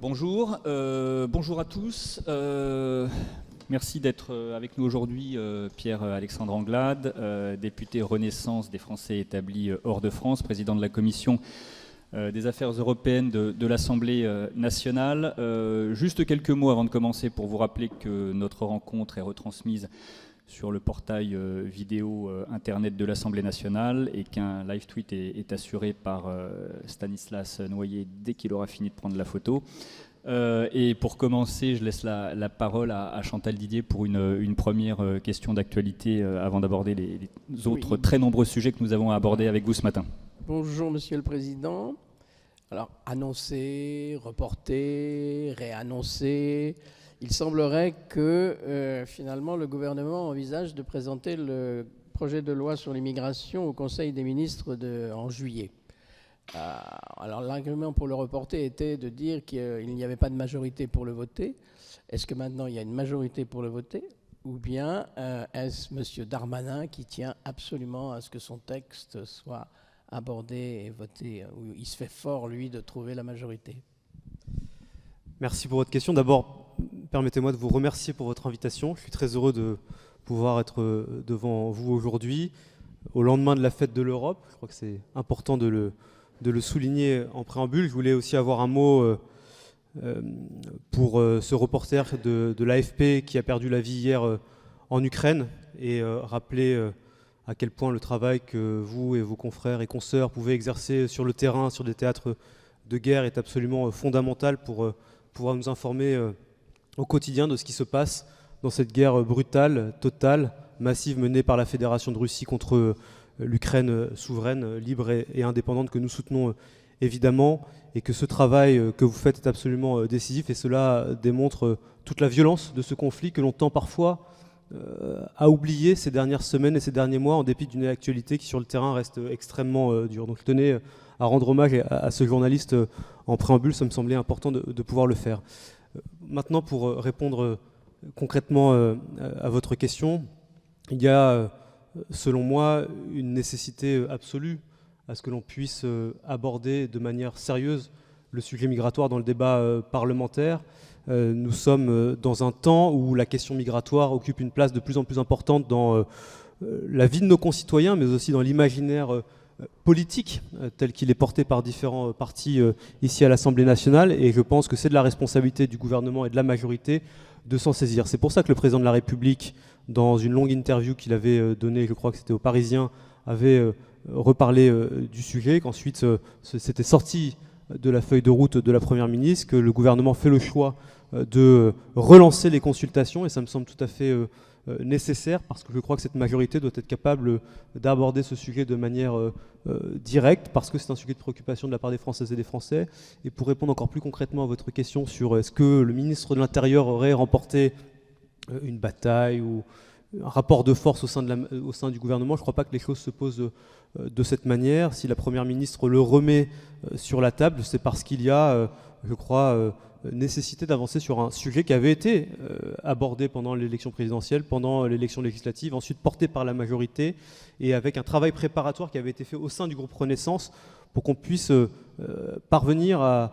Bonjour, bonjour à tous. Merci d'être avec nous aujourd'hui, Pierre-Alexandre Anglade, député Renaissance des Français établis hors de France, président de la commission des affaires européennes de l'Assemblée nationale. Juste quelques mots avant de commencer pour vous rappeler que notre rencontre est retransmise sur le portail vidéo Internet de l'Assemblée nationale et qu'un live tweet est assuré par Stanislas Noyer dès qu'il aura fini de prendre la photo. Et pour commencer, je laisse la parole à Chantal Didier pour une première question d'actualité avant d'aborder les autres très nombreux sujets que nous avons à aborder avec vous ce matin. Bonjour Monsieur le Président. Alors, annoncer, reporter, réannoncer, il semblerait que finalement le gouvernement envisage de présenter le projet de loi sur l'immigration au Conseil des ministres en juillet. Alors l'argument pour le reporter était de dire qu'il n'y avait pas de majorité pour le voter. Est-ce que maintenant il y a une majorité pour le voter ? Ou bien est-ce M. Darmanin qui tient absolument à ce que son texte soit abordé et voté, où il se fait fort, lui, de trouver la majorité? Merci pour votre question. D'abord, permettez-moi de vous remercier pour votre invitation. Je suis très heureux de pouvoir être devant vous aujourd'hui, au lendemain de la fête de l'Europe. Je crois que c'est important de le souligner en préambule. Je voulais aussi avoir un mot pour ce reporter de l'AFP qui a perdu la vie hier en Ukraine et rappeler à quel point le travail que vous et vos confrères et consoeurs pouvez exercer sur le terrain, sur des théâtres de guerre est absolument fondamental pour pouvoir nous informer au quotidien de ce qui se passe dans cette guerre brutale, totale, massive menée par la Fédération de Russie contre l'Ukraine souveraine, libre et indépendante que nous soutenons évidemment, et que ce travail que vous faites est absolument décisif, et cela démontre toute la violence de ce conflit que l'on tend parfois à oublier ces dernières semaines et ces derniers mois en dépit d'une actualité qui sur le terrain reste extrêmement dure. Donc je tenais à rendre hommage à ce journaliste en préambule, ça me semblait important de pouvoir le faire. Maintenant, pour répondre concrètement à votre question, il y a selon moi une nécessité absolue à ce que l'on puisse aborder de manière sérieuse le sujet migratoire dans le débat parlementaire. Nous sommes dans un temps où la question migratoire occupe une place de plus en plus importante dans la vie de nos concitoyens, mais aussi dans l'imaginaire politique tel qu'il est porté par différents partis ici à l'Assemblée nationale, et je pense que c'est de la responsabilité du gouvernement et de la majorité de s'en saisir. C'est pour ça que le président de la République, dans une longue interview qu'il avait donnée, je crois que c'était aux Parisiens, avait reparlé du sujet, qu'ensuite c'était sorti de la feuille de route de la Première ministre, que le gouvernement fait le choix de relancer les consultations, et ça me semble tout à fait nécessaire, parce que je crois que cette majorité doit être capable d'aborder ce sujet de manière directe, parce que c'est un sujet de préoccupation de la part des Françaises et des Français. Et pour répondre encore plus concrètement à votre question sur est-ce que le ministre de l'Intérieur aurait remporté une bataille ou un rapport de force au sein du gouvernement, je ne crois pas que les choses se posent de cette manière. Si la Première ministre le remet sur la table, c'est parce qu'il y a, je crois, nécessité d'avancer sur un sujet qui avait été abordé pendant l'élection présidentielle, pendant l'élection législative, ensuite porté par la majorité, et avec un travail préparatoire qui avait été fait au sein du groupe Renaissance pour qu'on puisse parvenir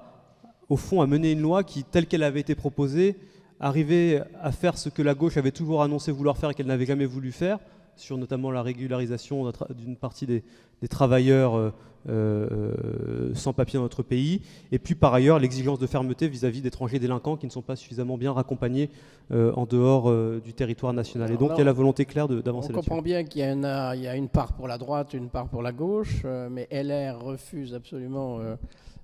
au fond à mener une loi qui, telle qu'elle avait été proposée, arriver à faire ce que la gauche avait toujours annoncé vouloir faire et qu'elle n'avait jamais voulu faire, sur notamment la régularisation d'une partie des travailleurs sans papier dans notre pays, et puis par ailleurs l'exigence de fermeté vis-à-vis d'étrangers délinquants qui ne sont pas suffisamment bien raccompagnés en dehors du territoire national. Et donc il y a la volonté claire d'avancer là-dessus. On comprend bien qu'il y a une part pour la droite, une part pour la gauche, mais LR refuse absolument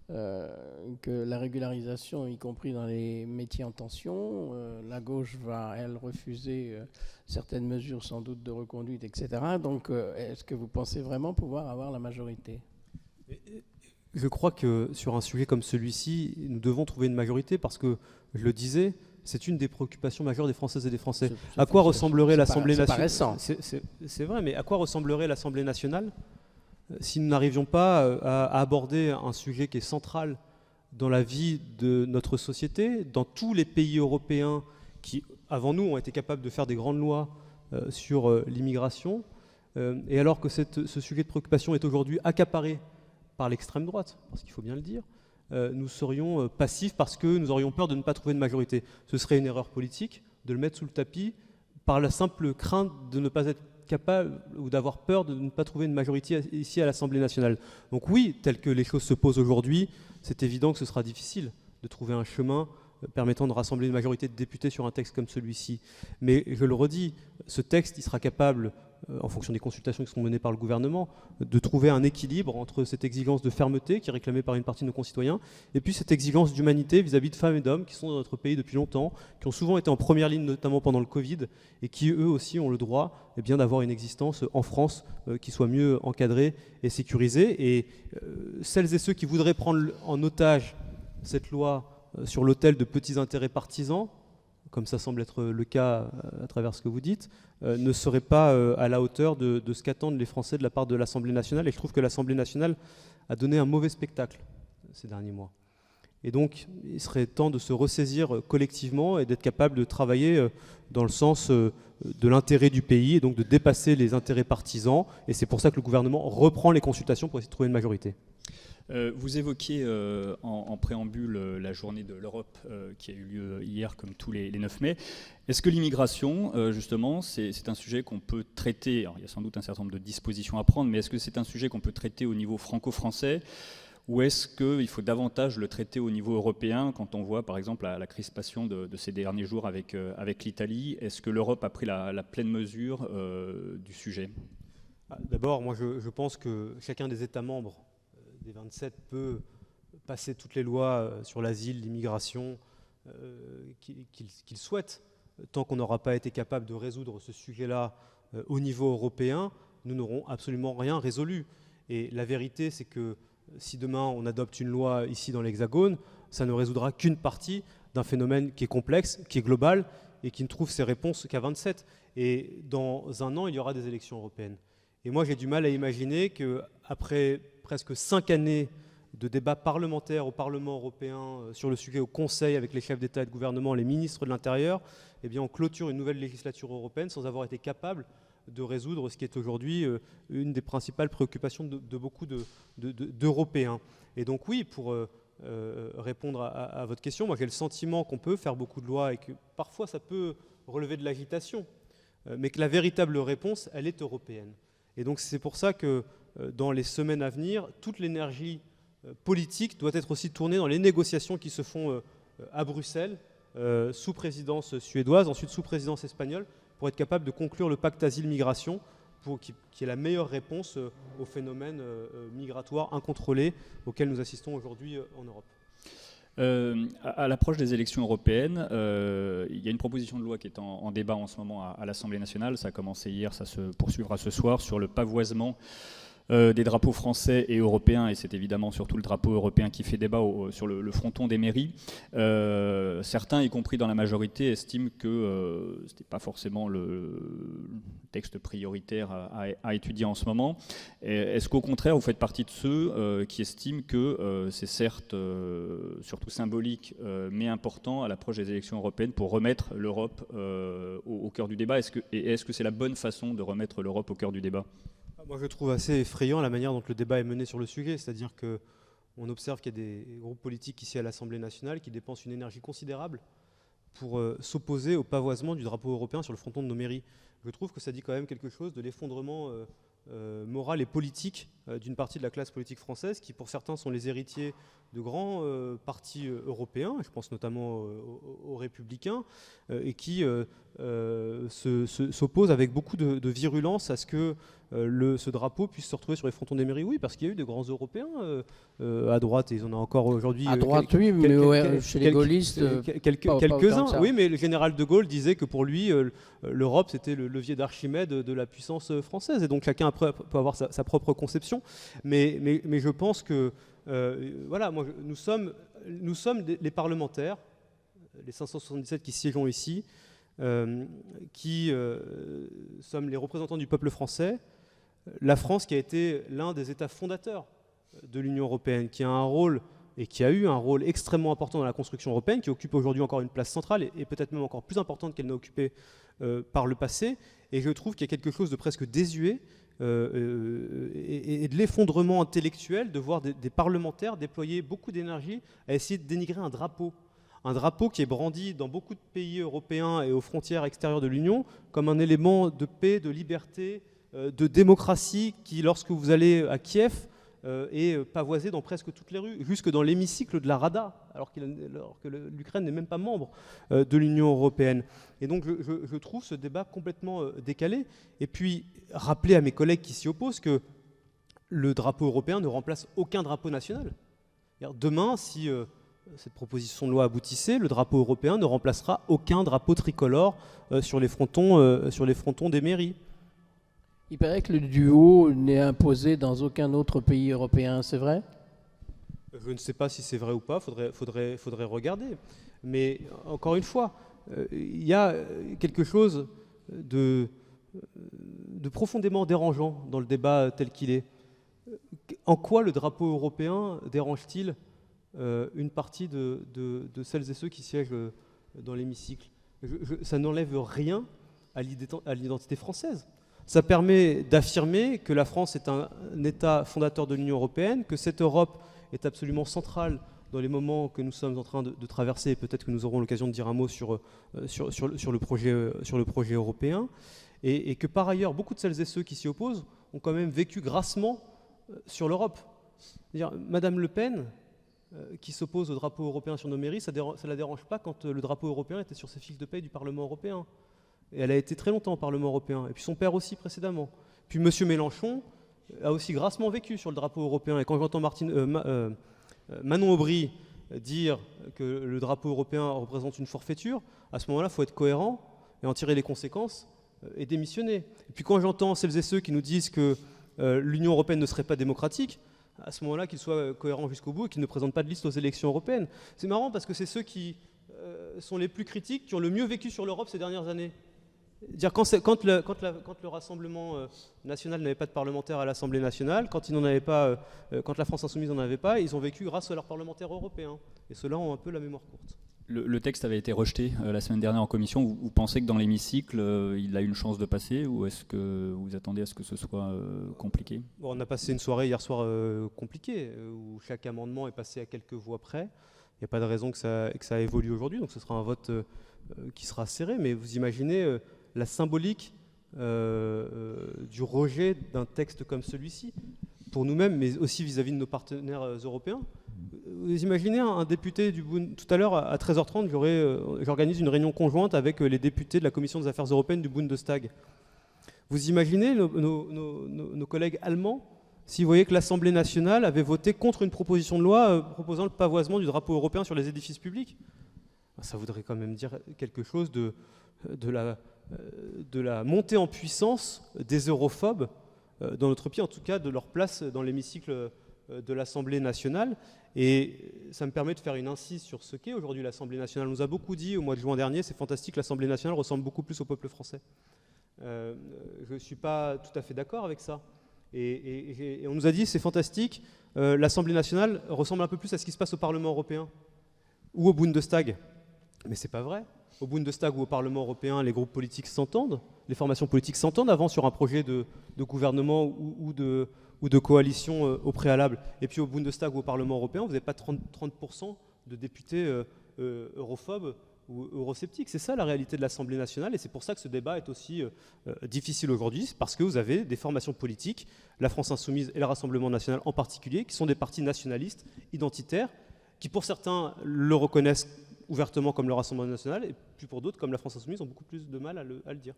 que la régularisation, y compris dans les métiers en tension. La gauche va, elle, refuser certaines mesures sans doute de reconduite, etc. Donc est-ce que vous pensez vraiment pouvoir avoir la majorité ? Je crois que sur un sujet comme celui-ci, nous devons trouver une majorité parce que, je le disais, c'est une des préoccupations majeures des Françaises et des Français. À quoi ressemblerait l'Assemblée nationale ? C'est vrai, mais à quoi ressemblerait l'Assemblée nationale si nous n'arrivions pas à aborder un sujet qui est central dans la vie de notre société, dans tous les pays européens qui, avant nous, ont été capables de faire des grandes lois sur l'immigration, et alors que ce sujet de préoccupation est aujourd'hui accaparé par l'extrême droite, parce qu'il faut bien le dire, nous serions passifs parce que nous aurions peur de ne pas trouver de majorité. Ce serait une erreur politique de le mettre sous le tapis par la simple crainte de ne pas être capable ou d'avoir peur de ne pas trouver une majorité ici à l'Assemblée nationale. Donc oui, tel que les choses se posent aujourd'hui, c'est évident que ce sera difficile de trouver un chemin permettant de rassembler une majorité de députés sur un texte comme celui-ci. Mais je le redis, ce texte, il sera capable, en fonction des consultations qui seront menées par le gouvernement, de trouver un équilibre entre cette exigence de fermeté qui est réclamée par une partie de nos concitoyens et puis cette exigence d'humanité vis-à-vis de femmes et d'hommes qui sont dans notre pays depuis longtemps, qui ont souvent été en première ligne, notamment pendant le Covid, et qui eux aussi ont le droit d'avoir une existence en France qui soit mieux encadrée et sécurisée. Et celles et ceux qui voudraient prendre en otage cette loi sur l'autel de petits intérêts partisans, comme ça semble être le cas à travers ce que vous dites, ne seraient pas à la hauteur de ce qu'attendent les Français de la part de l'Assemblée nationale. Et je trouve que l'Assemblée nationale a donné un mauvais spectacle ces derniers mois. Et donc, il serait temps de se ressaisir collectivement et d'être capable de travailler dans le sens de l'intérêt du pays et donc de dépasser les intérêts partisans. Et c'est pour ça que le gouvernement reprend les consultations pour essayer de trouver une majorité. Vous évoquiez en préambule la journée de l'Europe qui a eu lieu hier comme tous les 9 mai. Est-ce que l'immigration, justement, c'est un sujet qu'on peut traiter, alors il y a sans doute un certain nombre de dispositions à prendre, mais est-ce que c'est un sujet qu'on peut traiter au niveau franco-français ou est-ce qu'il faut davantage le traiter au niveau européen quand on voit par exemple la crispation de ces derniers jours avec l'Italie? Est-ce que l'Europe a pris la pleine mesure du sujet? D'abord, moi je pense que chacun des États membres des 27 peut passer toutes les lois sur l'asile, l'immigration qu'il souhaite. Tant qu'on n'aura pas été capable de résoudre ce sujet-là au niveau européen, nous n'aurons absolument rien résolu. Et la vérité, c'est que si demain on adopte une loi ici dans l'Hexagone, ça ne résoudra qu'une partie d'un phénomène qui est complexe, qui est global et qui ne trouve ses réponses qu'à 27. Et dans un an, il y aura des élections européennes. Et moi, j'ai du mal à imaginer qu'après presque 5 années de débats parlementaires au Parlement européen sur le sujet au Conseil avec les chefs d'État et de gouvernement, les ministres de l'Intérieur, eh bien, on clôture une nouvelle législature européenne sans avoir été capable de résoudre ce qui est aujourd'hui une des principales préoccupations de beaucoup d'Européens. Et donc oui, pour répondre à votre question, moi j'ai le sentiment qu'on peut faire beaucoup de lois et que parfois ça peut relever de l'agitation, mais que la véritable réponse, elle est européenne. Et donc c'est pour ça que dans les semaines à venir, toute l'énergie politique doit être aussi tournée dans les négociations qui se font à Bruxelles, sous présidence suédoise, ensuite sous présidence espagnole, pour être capable de conclure le pacte asile-migration, qui est la meilleure réponse au phénomène migratoire incontrôlé auquel nous assistons aujourd'hui en Europe. À l'approche des élections européennes, il y a une proposition de loi qui est en débat en ce moment à l'Assemblée nationale. Ça a commencé hier, ça se poursuivra ce soir, sur le pavoisement des drapeaux français et européens, et c'est évidemment surtout le drapeau européen qui fait débat sur le fronton des mairies. Certains, y compris dans la majorité, estiment que ce n'était pas forcément le texte prioritaire à étudier en ce moment. Est-ce qu'au contraire, vous faites partie de ceux qui estiment que c'est certes surtout symbolique, mais important à l'approche des élections européennes pour remettre l'Europe au cœur du débat? Est-ce que c'est la bonne façon de remettre l'Europe au cœur du débat? Moi, je trouve assez effrayant la manière dont le débat est mené sur le sujet, c'est-à-dire qu'on observe qu'il y a des groupes politiques ici à l'Assemblée nationale qui dépensent une énergie considérable pour s'opposer au pavoisement du drapeau européen sur le fronton de nos mairies. Je trouve que ça dit quand même quelque chose de l'effondrement moral et politique d'une partie de la classe politique française, qui pour certains sont les héritiers de grands partis européens, je pense notamment aux Républicains, et qui s'opposent avec beaucoup de virulence à ce que ce drapeau puisse se retrouver sur les frontons des mairies. Oui, parce qu'il y a eu de grands Européens à droite, et ils en ont encore aujourd'hui. À droite, oui, mais chez les gaullistes, quelques-uns. Oui, mais le général de Gaulle disait que pour lui, l'Europe, c'était le levier d'Archimède de la puissance française. Et donc chacun peut avoir sa propre conception. Mais je pense que voilà, nous sommes les parlementaires, les 577 qui siégeons ici, qui sommes les représentants du peuple français. La France qui a été l'un des États fondateurs de l'Union européenne, qui a un rôle et qui a eu un rôle extrêmement important dans la construction européenne, qui occupe aujourd'hui encore une place centrale et peut-être même encore plus importante qu'elle n'a occupée par le passé. Et je trouve qu'il y a quelque chose de presque désuet et de l'effondrement intellectuel de voir des parlementaires déployer beaucoup d'énergie à essayer de dénigrer un drapeau qui est brandi dans beaucoup de pays européens et aux frontières extérieures de l'Union comme un élément de paix, de liberté, de démocratie qui, lorsque vous allez à Kiev, est pavoisé dans presque toutes les rues, jusque dans l'hémicycle de la Rada, alors que l'Ukraine n'est même pas membre de l'Union européenne. Et donc je trouve ce débat complètement décalé. Et puis rappeler à mes collègues qui s'y opposent que le drapeau européen ne remplace aucun drapeau national. Demain, si cette proposition de loi aboutissait, le drapeau européen ne remplacera aucun drapeau tricolore sur les frontons des mairies. Il paraît que le duo n'est imposé dans aucun autre pays européen, c'est vrai? Je ne sais pas si c'est vrai ou pas, faudrait regarder. Mais encore une fois, il y a quelque chose de profondément dérangeant dans le débat tel qu'il est. En quoi le drapeau européen dérange-t-il une partie de celles et ceux qui siègent dans l'hémicycle? Ça n'enlève rien à l'identité française. Ça permet d'affirmer que la France est un État fondateur de l'Union européenne, que cette Europe est absolument centrale dans les moments que nous sommes en train de traverser, et peut-être que nous aurons l'occasion de dire un mot sur le projet européen, et que par ailleurs, beaucoup de celles et ceux qui s'y opposent ont quand même vécu grassement sur l'Europe. Madame Le Pen, qui s'oppose au drapeau européen sur nos mairies, ça ne la dérange pas quand le drapeau européen était sur ses fiches de paye du Parlement européen. Et elle a été très longtemps au Parlement européen. Et puis son père aussi précédemment. Puis M. Mélenchon a aussi grassement vécu sur le drapeau européen. Et quand j'entends Manon Aubry dire que le drapeau européen représente une forfaiture, à ce moment-là, il faut être cohérent et en tirer les conséquences et démissionner. Et puis quand j'entends celles et ceux qui nous disent que l'Union européenne ne serait pas démocratique, à ce moment-là, qu'ils soient cohérents jusqu'au bout et qu'ils ne présentent pas de liste aux élections européennes. C'est marrant parce que c'est ceux qui sont les plus critiques, qui ont le mieux vécu sur l'Europe ces dernières années. Quand le Rassemblement national n'avait pas de parlementaires à l'Assemblée nationale, quand la France insoumise n'en avait pas, ils ont vécu grâce à leurs parlementaires européens. Et ceux-là ont un peu la mémoire courte. Le texte avait été rejeté la semaine dernière en commission. Vous pensez que dans l'hémicycle, il a une chance de passer, ou est-ce que vous attendez à ce que ce soit compliqué? On a passé une soirée hier soir compliquée, où chaque amendement est passé à quelques voix près. Il n'y a pas de raison que ça évolue aujourd'hui, donc ce sera un vote qui sera serré. Mais vous imaginez la symbolique du rejet d'un texte comme celui-ci, pour nous-mêmes, mais aussi vis-à-vis de nos partenaires européens. Vous imaginez un député du Bund, tout à l'heure à 13h30, j'organise une réunion conjointe avec les députés de la Commission des Affaires européennes du Bundestag. Vous imaginez nos collègues allemands s'ils voyaient que l'Assemblée nationale avait voté contre une proposition de loi proposant le pavoisement du drapeau européen sur les édifices publics? Ça voudrait quand même dire quelque chose de la montée en puissance des europhobes dans notre pays, en tout cas de leur place dans l'hémicycle de l'Assemblée nationale. Et ça me permet de faire une incise sur ce qu'est aujourd'hui l'Assemblée nationale. On nous a beaucoup dit au mois de juin dernier, c'est fantastique, l'Assemblée nationale ressemble beaucoup plus au peuple français. Je ne suis pas tout à fait d'accord avec ça. Et on nous a dit, c'est fantastique, l'Assemblée nationale ressemble un peu plus à ce qui se passe au Parlement européen ou au Bundestag. Mais c'est pas vrai. Au Bundestag ou au Parlement européen, les groupes politiques s'entendent, les formations politiques s'entendent avant sur un projet de gouvernement ou de coalition au préalable. Et puis au Bundestag ou au Parlement européen, vous n'avez pas 30% de députés europhobes ou eurosceptiques. C'est ça la réalité de l'Assemblée nationale, et c'est pour ça que ce débat est aussi difficile aujourd'hui, c'est parce que vous avez des formations politiques, la France insoumise et le Rassemblement national en particulier, qui sont des partis nationalistes, identitaires, qui pour certains le reconnaissent ouvertement comme le Rassemblement national, et puis pour d'autres, comme la France insoumise, ont beaucoup plus de mal à le dire.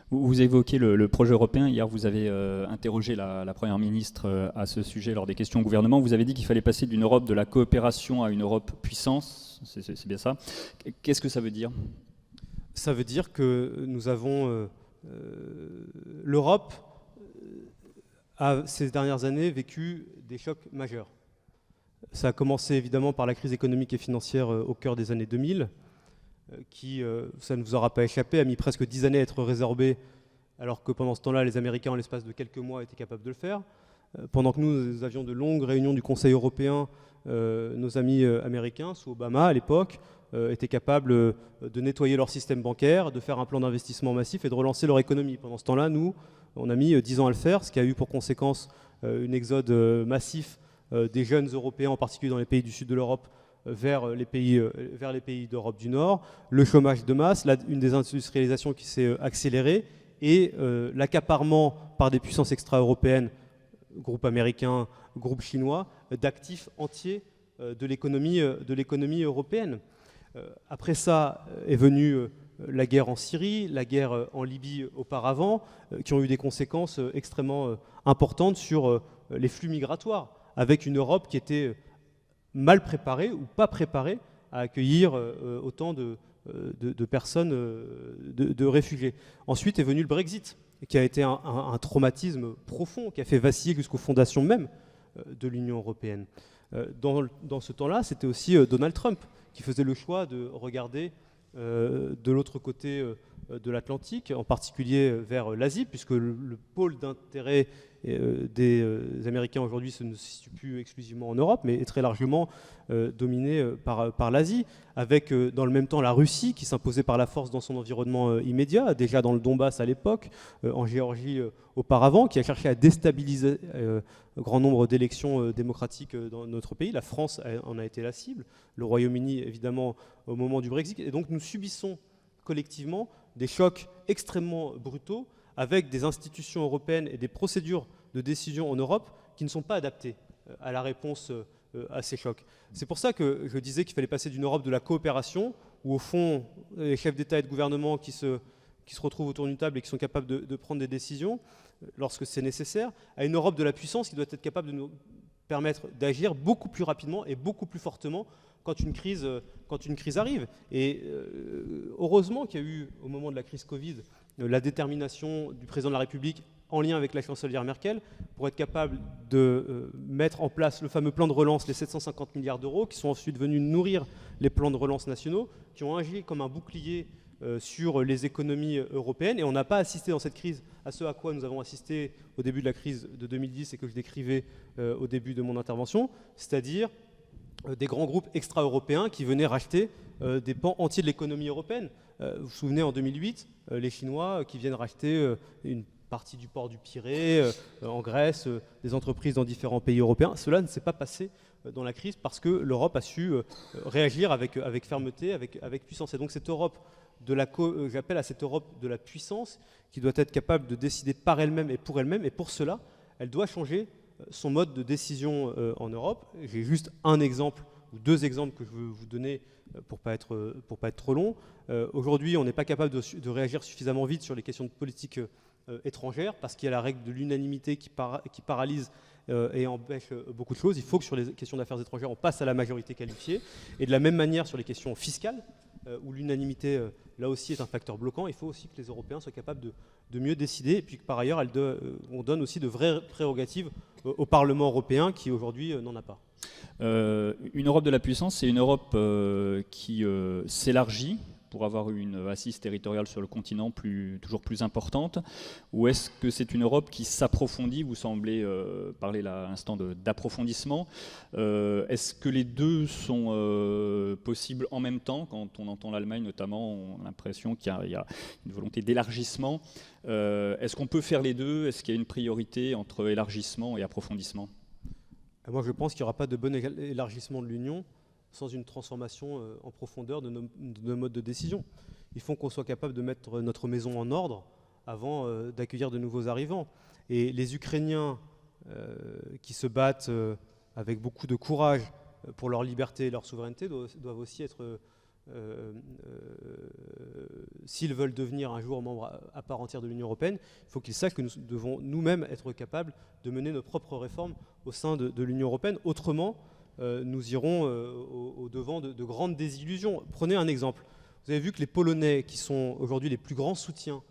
Vous évoquez le projet européen. Hier, vous avez interrogé la Première ministre à ce sujet lors des questions au gouvernement. Vous avez dit qu'il fallait passer d'une Europe de la coopération à une Europe puissance. C'est bien ça. Qu'est-ce que ça veut dire? Ça veut dire que nous avons... L'Europe a, ces dernières années, vécu des chocs majeurs. Ça a commencé évidemment par la crise économique et financière au cœur des années 2000, qui, ça ne vous aura pas échappé, a mis presque 10 années à être résorbée, alors que pendant ce temps-là, les Américains, en l'espace de quelques mois, étaient capables de le faire. Pendant que nous avions de longues réunions du Conseil européen, nos amis américains, sous Obama à l'époque, étaient capables de nettoyer leur système bancaire, de faire un plan d'investissement massif et de relancer leur économie. Pendant ce temps-là, nous, on a mis 10 ans à le faire, ce qui a eu pour conséquence une exode massif des jeunes Européens, en particulier dans les pays du sud de l'Europe, vers les pays d'Europe du Nord, le chômage de masse, une désindustrialisation qui s'est accélérée et l'accaparement par des puissances extra-européennes, groupes américains, groupes chinois, d'actifs entiers de l'économie européenne. Après ça est venue la guerre en Syrie, la guerre en Libye auparavant, qui ont eu des conséquences extrêmement importantes sur les flux migratoires, avec une Europe qui était mal préparée ou pas préparée à accueillir autant de personnes, de réfugiés. Ensuite est venu le Brexit, qui a été un traumatisme profond, qui a fait vaciller jusqu'aux fondations même de l'Union européenne. Dans ce temps-là, c'était aussi Donald Trump qui faisait le choix de regarder de l'autre côté de l'Atlantique, en particulier vers l'Asie, puisque le pôle d'intérêt des Américains aujourd'hui ne se situe plus exclusivement en Europe, mais est très largement dominé par l'Asie, avec dans le même temps la Russie qui s'imposait par la force dans son environnement immédiat, déjà dans le Donbass à l'époque, en Géorgie auparavant, qui a cherché à déstabiliser un grand nombre d'élections démocratiques dans notre pays. La France en a été la cible, le Royaume-Uni évidemment au moment du Brexit, et donc nous subissons collectivement des chocs extrêmement brutaux avec des institutions européennes et des procédures de décision en Europe qui ne sont pas adaptées à la réponse à ces chocs. C'est pour ça que je disais qu'il fallait passer d'une Europe de la coopération, où au fond, les chefs d'État et de gouvernement qui se retrouvent autour d'une table et qui sont capables de prendre des décisions lorsque c'est nécessaire, à une Europe de la puissance qui doit être capable de nous permettre d'agir beaucoup plus rapidement et beaucoup plus fortement quand une crise arrive. Et heureusement qu'il y a eu, au moment de la crise Covid, la détermination du président de la République en lien avec la chancelière Merkel pour être capable de mettre en place le fameux plan de relance, les 750 milliards d'euros, qui sont ensuite venus nourrir les plans de relance nationaux, qui ont agi comme un bouclier sur les économies européennes. Et on n'a pas assisté dans cette crise à ce à quoi nous avons assisté au début de la crise de 2010 et que je décrivais au début de mon intervention, c'est-à-dire des grands groupes extra-européens qui venaient racheter des pans entiers de l'économie européenne. Vous vous souvenez, en 2008, les Chinois qui viennent racheter une partie du port du Pirée en Grèce, des entreprises dans différents pays européens. Cela ne s'est pas passé dans la crise parce que l'Europe a su réagir avec fermeté, avec puissance. Et donc cette Europe j'appelle à cette Europe de la puissance qui doit être capable de décider par elle-même et pour cela, elle doit changer son mode de décision en Europe. J'ai juste un exemple ou deux exemples que je veux vous donner pour pas être trop long. Aujourd'hui, on n'est pas capable de réagir suffisamment vite sur les questions de politique étrangère parce qu'il y a la règle de l'unanimité qui paralyse et empêche beaucoup de choses. Il faut que sur les questions d'affaires étrangères, on passe à la majorité qualifiée. Et de la même manière sur les questions fiscales, où l'unanimité, là aussi, est un facteur bloquant, il faut aussi que les Européens soient capables de mieux décider. Et puis que par ailleurs, on donne aussi de vraies prérogatives au Parlement européen qui aujourd'hui n'en a pas. Une Europe de la puissance, c'est une Europe qui s'élargit pour avoir une assise territoriale sur le continent toujours plus importante, ou est-ce que c'est une Europe qui s'approfondit? Vous semblez parler là à l'instant d'approfondissement. Est-ce que les deux sont possibles en même temps? Quand on entend l'Allemagne notamment, on a l'impression qu'il y a une volonté d'élargissement. Est-ce qu'on peut faire les deux? Est-ce qu'il y a une priorité entre élargissement et approfondissement? Moi, je pense qu'il n'y aura pas de bon élargissement de l'Union sans une transformation en profondeur de nos modes de décision. Il faut qu'on soit capable de mettre notre maison en ordre avant d'accueillir de nouveaux arrivants. Et les Ukrainiens qui se battent avec beaucoup de courage pour leur liberté et leur souveraineté doivent aussi être, s'ils veulent devenir un jour membre à part entière de l'Union européenne, il faut qu'ils sachent que nous devons nous-mêmes être capables de mener nos propres réformes au sein de l'Union européenne. Autrement, nous irons au-devant de grandes désillusions. Prenez un exemple. Vous avez vu que les Polonais, qui sont aujourd'hui les plus grands soutiens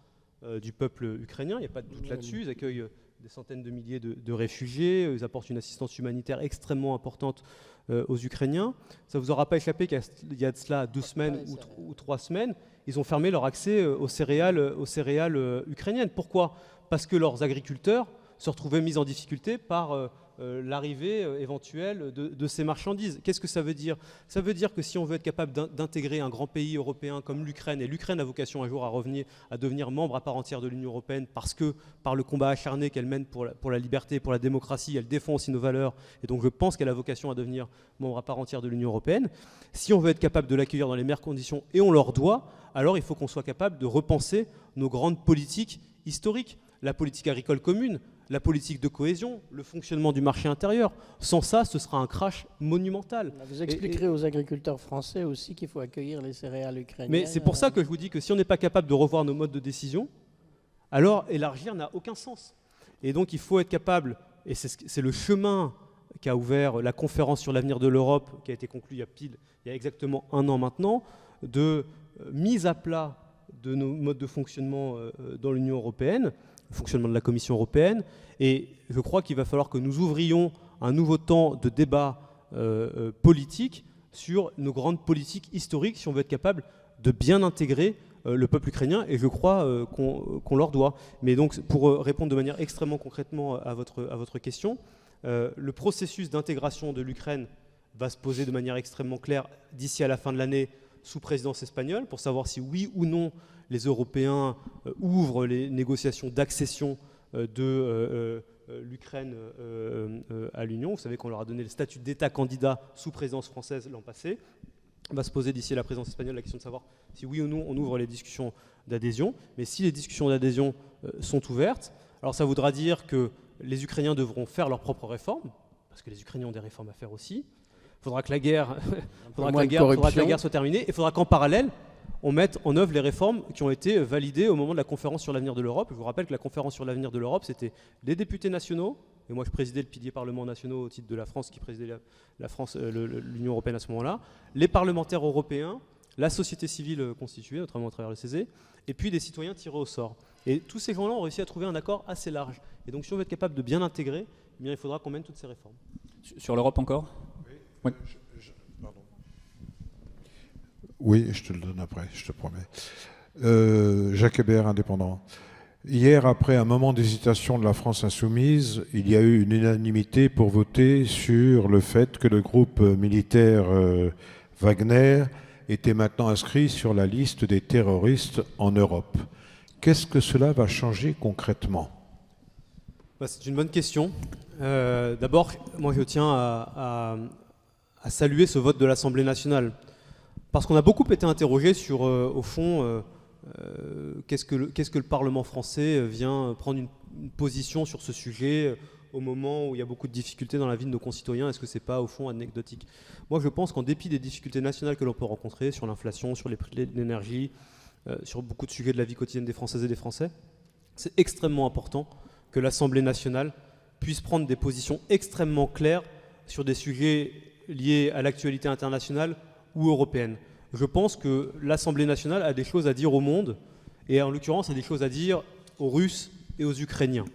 du peuple ukrainien, il n'y a pas de doute là-dessus, ils accueillent des centaines de milliers de réfugiés, ils apportent une assistance humanitaire extrêmement importante aux Ukrainiens. Ça ne vous aura pas échappé qu'il y a de cela 2 semaines ou 3 semaines, ils ont fermé leur accès aux céréales ukrainiennes. Pourquoi? Parce que leurs agriculteurs se retrouvaient mis en difficulté par l'arrivée éventuelle de ces marchandises. Qu'est-ce que ça veut dire? Ça veut dire que si on veut être capable d'intégrer un grand pays européen comme l'Ukraine, et l'Ukraine a vocation un jour à devenir membre à part entière de l'Union européenne parce que par le combat acharné qu'elle mène pour la liberté, pour la démocratie, elle défend aussi nos valeurs, et donc je pense qu'elle a vocation à devenir membre à part entière de l'Union européenne. Si on veut être capable de l'accueillir dans les meilleures conditions, et on leur doit, alors il faut qu'on soit capable de repenser nos grandes politiques historiques, la politique agricole commune, la politique de cohésion, le fonctionnement du marché intérieur. Sans ça, ce sera un crash monumental. Vous expliquerez aux agriculteurs français aussi qu'il faut accueillir les céréales ukrainiennes. Mais c'est pour ça que je vous dis que si on n'est pas capable de revoir nos modes de décision, alors élargir n'a aucun sens. Et donc il faut être capable, et c'est le chemin qu'a ouvert la conférence sur l'avenir de l'Europe, qui a été conclue il y a exactement 1 an maintenant, de mise à plat de nos modes de fonctionnement dans l'Union européenne, le fonctionnement de la Commission européenne, et je crois qu'il va falloir que nous ouvrions un nouveau temps de débat politique sur nos grandes politiques historiques si on veut être capable de bien intégrer le peuple ukrainien, et je crois qu'on leur doit. Mais donc, pour répondre de manière extrêmement concrètement à votre question, le processus d'intégration de l'Ukraine va se poser de manière extrêmement claire d'ici à la fin de l'année sous présidence espagnole, pour savoir si oui ou non les Européens ouvrent les négociations d'accession de l'Ukraine à l'Union. Vous savez qu'on leur a donné le statut d'État candidat sous présidence française l'an passé. On va se poser d'ici à la présidence espagnole la question de savoir si oui ou non on ouvre les discussions d'adhésion. Mais si les discussions d'adhésion sont ouvertes, alors ça voudra dire que les Ukrainiens devront faire leurs propres réformes, parce que les Ukrainiens ont des réformes à faire aussi. Il faudra que la guerre soit terminée, et il faudra qu'en parallèle, on mette en œuvre les réformes qui ont été validées au moment de la conférence sur l'avenir de l'Europe. Je vous rappelle que la conférence sur l'avenir de l'Europe, c'était les députés nationaux, et moi je présidais le pilier Parlement nationaux au titre de la France, qui présidait l'Union européenne à ce moment-là, les parlementaires européens, la société civile constituée, notamment à travers le CESE, et puis des citoyens tirés au sort. Et tous ces gens-là ont réussi à trouver un accord assez large. Et donc si on veut être capable de bien intégrer, eh bien, il faudra qu'on mène toutes ces réformes. Sur l'Europe encore ? Oui. Pardon. Oui, je te le donne après, je te promets. Jacques Hébert, indépendant. Hier, après un moment d'hésitation de la France insoumise, il y a eu une unanimité pour voter sur le fait que le groupe militaire Wagner était maintenant inscrit sur la liste des terroristes en Europe. Qu'est-ce que cela va changer concrètement ? C'est une bonne question. D'abord, moi je tiens à saluer ce vote de l'Assemblée nationale. Parce qu'on a beaucoup été interrogé sur, au fond, qu'est-ce que le Parlement français vient prendre une position sur ce sujet au moment où il y a beaucoup de difficultés dans la vie de nos concitoyens. Est-ce que ce n'est pas, au fond, anecdotique ? Moi, je pense qu'en dépit des difficultés nationales que l'on peut rencontrer sur l'inflation, sur les prix de l'énergie, sur beaucoup de sujets de la vie quotidienne des Françaises et des Français, c'est extrêmement important que l'Assemblée nationale puisse prendre des positions extrêmement claires sur des sujets liés à l'actualité internationale ou européenne. Je pense que l'Assemblée nationale a des choses à dire au monde, et en l'occurrence a des choses à dire aux Russes et aux Ukrainiens.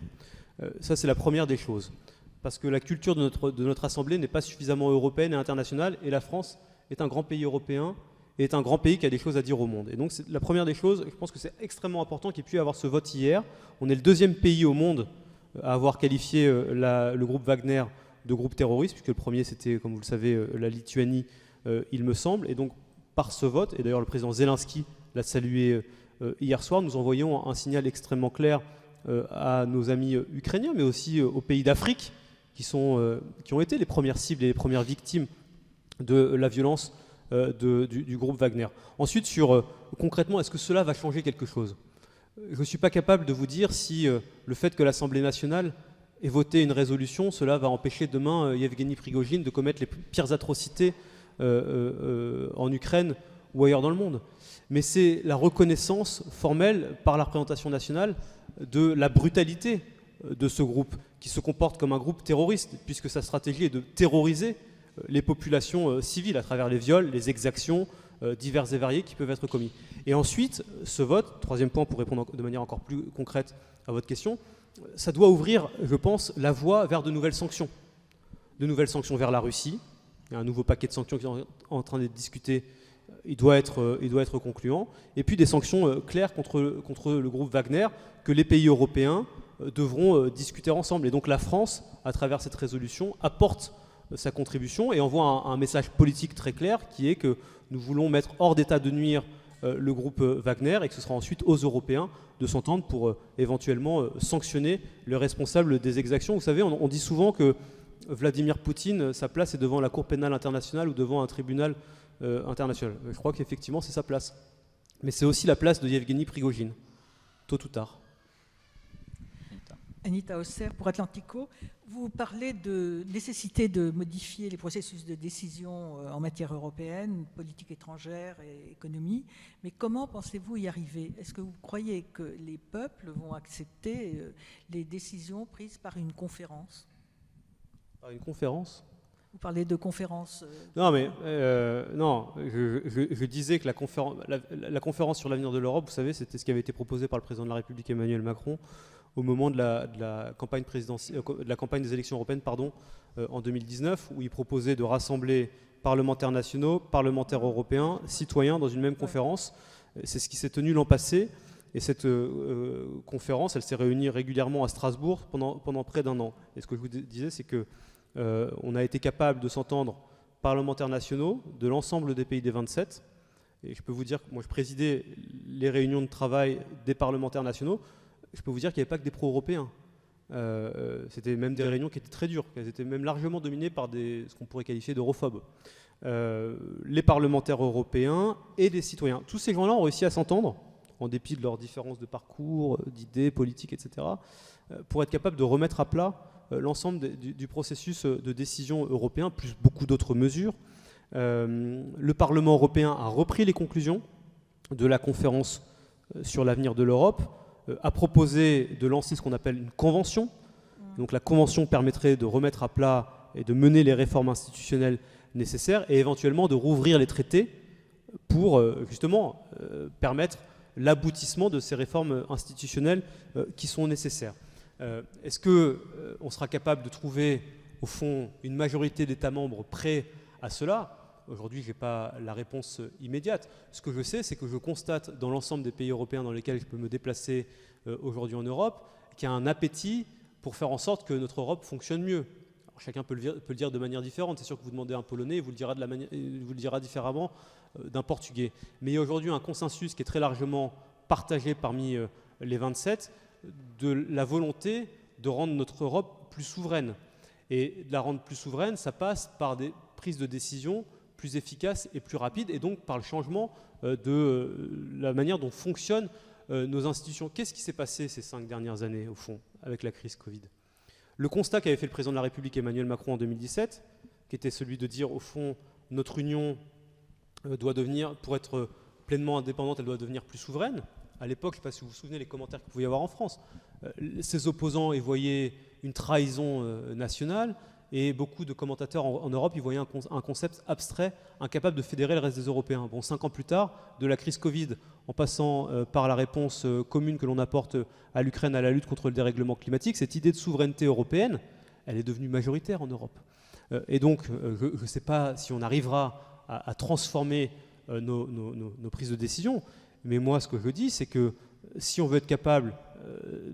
Ça, c'est la première des choses. Parce que la culture de notre Assemblée n'est pas suffisamment européenne et internationale, et la France est un grand pays européen, et est un grand pays qui a des choses à dire au monde. Et donc, c'est la première des choses, je pense que c'est extrêmement important qu'il puisse y avoir ce vote hier. On est le 2e pays au monde à avoir qualifié le groupe Wagner de groupe terroriste, puisque le premier, c'était, comme vous le savez, la Lituanie, il me semble. Et donc, par ce vote, et d'ailleurs le président Zelensky l'a salué hier soir, nous envoyons un signal extrêmement clair à nos amis ukrainiens, mais aussi aux pays d'Afrique, qui ont été les premières cibles et les premières victimes de la violence du groupe Wagner. Ensuite, concrètement, est-ce que cela va changer quelque chose ? Je ne suis pas capable de vous dire si le fait que l'Assemblée nationale ait voté une résolution, cela va empêcher demain Yevgeny Prigojine de commettre les pires atrocités en Ukraine ou ailleurs dans le monde. Mais c'est la reconnaissance formelle par la représentation nationale de la brutalité de ce groupe, qui se comporte comme un groupe terroriste, puisque sa stratégie est de terroriser les populations civiles à travers les viols, les exactions diverses et variées qui peuvent être commis. Et ensuite, ce vote, troisième point pour répondre de manière encore plus concrète à votre question, ça doit ouvrir, je pense, la voie vers de nouvelles sanctions. De nouvelles sanctions vers la Russie. Il y a un nouveau paquet de sanctions qui est en train d'être discuté. Il doit être concluant. Et puis des sanctions claires contre le groupe Wagner que les pays européens devront discuter ensemble. Et donc la France, à travers cette résolution, apporte sa contribution et envoie un message politique très clair qui est que nous voulons mettre hors d'état de nuire le groupe Wagner et que ce sera ensuite aux Européens de s'entendre pour éventuellement sanctionner le responsable des exactions. Vous savez, on dit souvent que Vladimir Poutine, sa place est devant la Cour pénale internationale ou devant un tribunal international. Je crois qu'effectivement c'est sa place. Mais c'est aussi la place de Yevgeny Prigojine, tôt ou tard. Anita Hausser pour Atlantico. Vous parlez de nécessité de modifier les processus de décision en matière européenne, politique étrangère et économie, mais comment pensez-vous y arriver? Est-ce que vous croyez que les peuples vont accepter les décisions prises par une conférence? Par une conférence ? Vous parlez de conférence. Non, mais non, je disais que la conférence sur l'avenir de l'Europe, vous savez, c'était ce qui avait été proposé par le président de la République Emmanuel Macron au moment de la campagne présidentielle, de la campagne des élections européennes, en 2019, où il proposait de rassembler parlementaires nationaux, parlementaires européens, citoyens dans une même conférence. C'est ce qui s'est tenu l'an passé. Et cette conférence, elle s'est réunie régulièrement à Strasbourg pendant près d'un an. Et ce que je vous disais, c'est que on a été capable de s'entendre parlementaires nationaux de l'ensemble des pays des 27. Et je peux vous dire que moi, je présidais les réunions de travail des parlementaires nationaux. Je peux vous dire qu'il n'y avait pas que des pro-européens. C'était même des réunions qui étaient très dures. Elles étaient même largement dominées par ce qu'on pourrait qualifier d'europhobes. Les parlementaires européens et les citoyens. Tous ces gens-là ont réussi à s'entendre, en dépit de leurs différences de parcours, d'idées politiques, etc., pour être capables de remettre à plat l'ensemble du processus de décision européen, plus beaucoup d'autres mesures. Le Parlement européen a repris les conclusions de la conférence sur l'avenir de l'Europe, a proposé de lancer ce qu'on appelle une convention. Donc la convention permettrait de remettre à plat et de mener les réformes institutionnelles nécessaires et éventuellement de rouvrir les traités pour justement permettre l'aboutissement de ces réformes institutionnelles qui sont nécessaires. Est-ce qu'on sera capable de trouver, au fond, une majorité d'États membres prêts à cela ? Aujourd'hui, je n'ai pas la réponse immédiate. Ce que je sais, c'est que je constate dans l'ensemble des pays européens dans lesquels je peux me déplacer aujourd'hui en Europe, qu'il y a un appétit pour faire en sorte que notre Europe fonctionne mieux. Alors, chacun peut le dire de manière différente. C'est sûr que vous demandez à un Polonais, il vous le dira différemment d'un Portugais. Mais il y a aujourd'hui un consensus qui est très largement partagé parmi les 27 de la volonté de rendre notre Europe plus souveraine. Et de la rendre plus souveraine, ça passe par des prises de décision plus efficaces et plus rapides, et donc par le changement de la manière dont fonctionnent nos institutions. Qu'est-ce qui s'est passé ces 5 dernières années, au fond, avec la crise Covid ? Le constat qu'avait fait le président de la République Emmanuel Macron en 2017, qui était celui de dire, au fond, notre Union doit devenir, pour être pleinement indépendante, elle doit devenir plus souveraine. À l'époque, je ne sais pas si vous vous souvenez les commentaires qu'il pouvait y avoir en France. Ses opposants y voyaient une trahison nationale, et beaucoup de commentateurs en Europe y voyaient un concept abstrait, incapable de fédérer le reste des Européens. Bon, 5 ans plus tard, de la crise Covid, en passant par la réponse commune que l'on apporte à l'Ukraine à la lutte contre le dérèglement climatique, cette idée de souveraineté européenne, elle est devenue majoritaire en Europe. Et donc, je ne sais pas si on arrivera à transformer nos prises de décision, mais moi, ce que je dis, c'est que si on veut être capable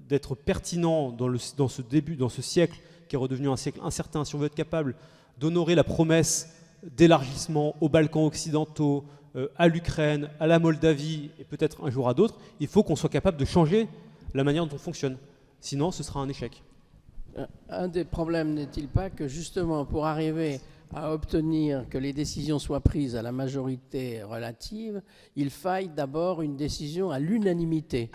d'être pertinent dans ce siècle qui est redevenu un siècle incertain, si on veut être capable d'honorer la promesse d'élargissement aux Balkans occidentaux, à l'Ukraine, à la Moldavie et peut-être un jour à d'autres, il faut qu'on soit capable de changer la manière dont on fonctionne. Sinon, ce sera un échec. Un des problèmes n'est-il pas que justement pour arriver à obtenir que les décisions soient prises à la majorité relative, il faille d'abord une décision à l'unanimité.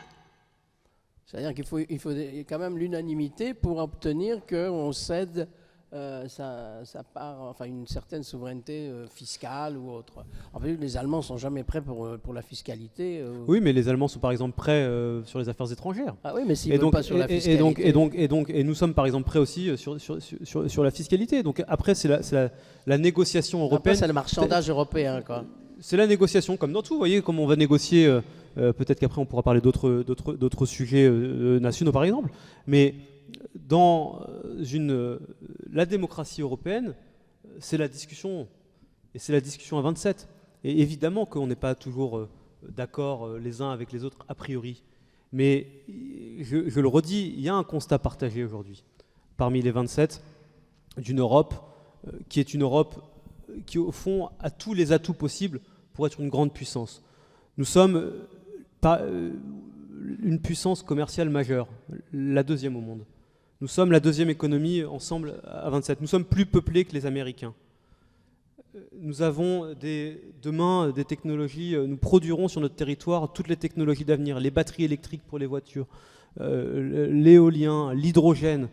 C'est-à-dire qu'il faut quand même l'unanimité pour obtenir qu'on cède sa part, enfin une certaine souveraineté fiscale ou autre. En fait, les Allemands ne sont jamais prêts pour la fiscalité. Oui, mais les Allemands sont par exemple prêts sur les affaires étrangères. Ah oui, mais s'ils ne veulent pas sur la fiscalité. Et nous sommes par exemple prêts aussi sur la fiscalité. Donc après, c'est la négociation européenne. Après, c'est le marchandage européen, quoi. C'est la négociation, comme dans tout. Vous voyez, comme on va négocier, peut-être qu'après on pourra parler d'autres sujets nationaux, par exemple. Mais dans la démocratie européenne, c'est la discussion. Et c'est la discussion à 27. Et évidemment qu'on n'est pas toujours d'accord les uns avec les autres, a priori. Mais je le redis, il y a un constat partagé aujourd'hui parmi les 27 d'une Europe qui est une Europe qui, au fond, a tous les atouts possibles pour être une grande puissance. Nous sommes une puissance commerciale majeure, la deuxième au monde. Nous sommes la deuxième économie ensemble à 27. Nous sommes plus peuplés que les Américains. Nous avons demain des technologies, nous produirons sur notre territoire toutes les technologies d'avenir, les batteries électriques pour les voitures, l'éolien, l'hydrogène,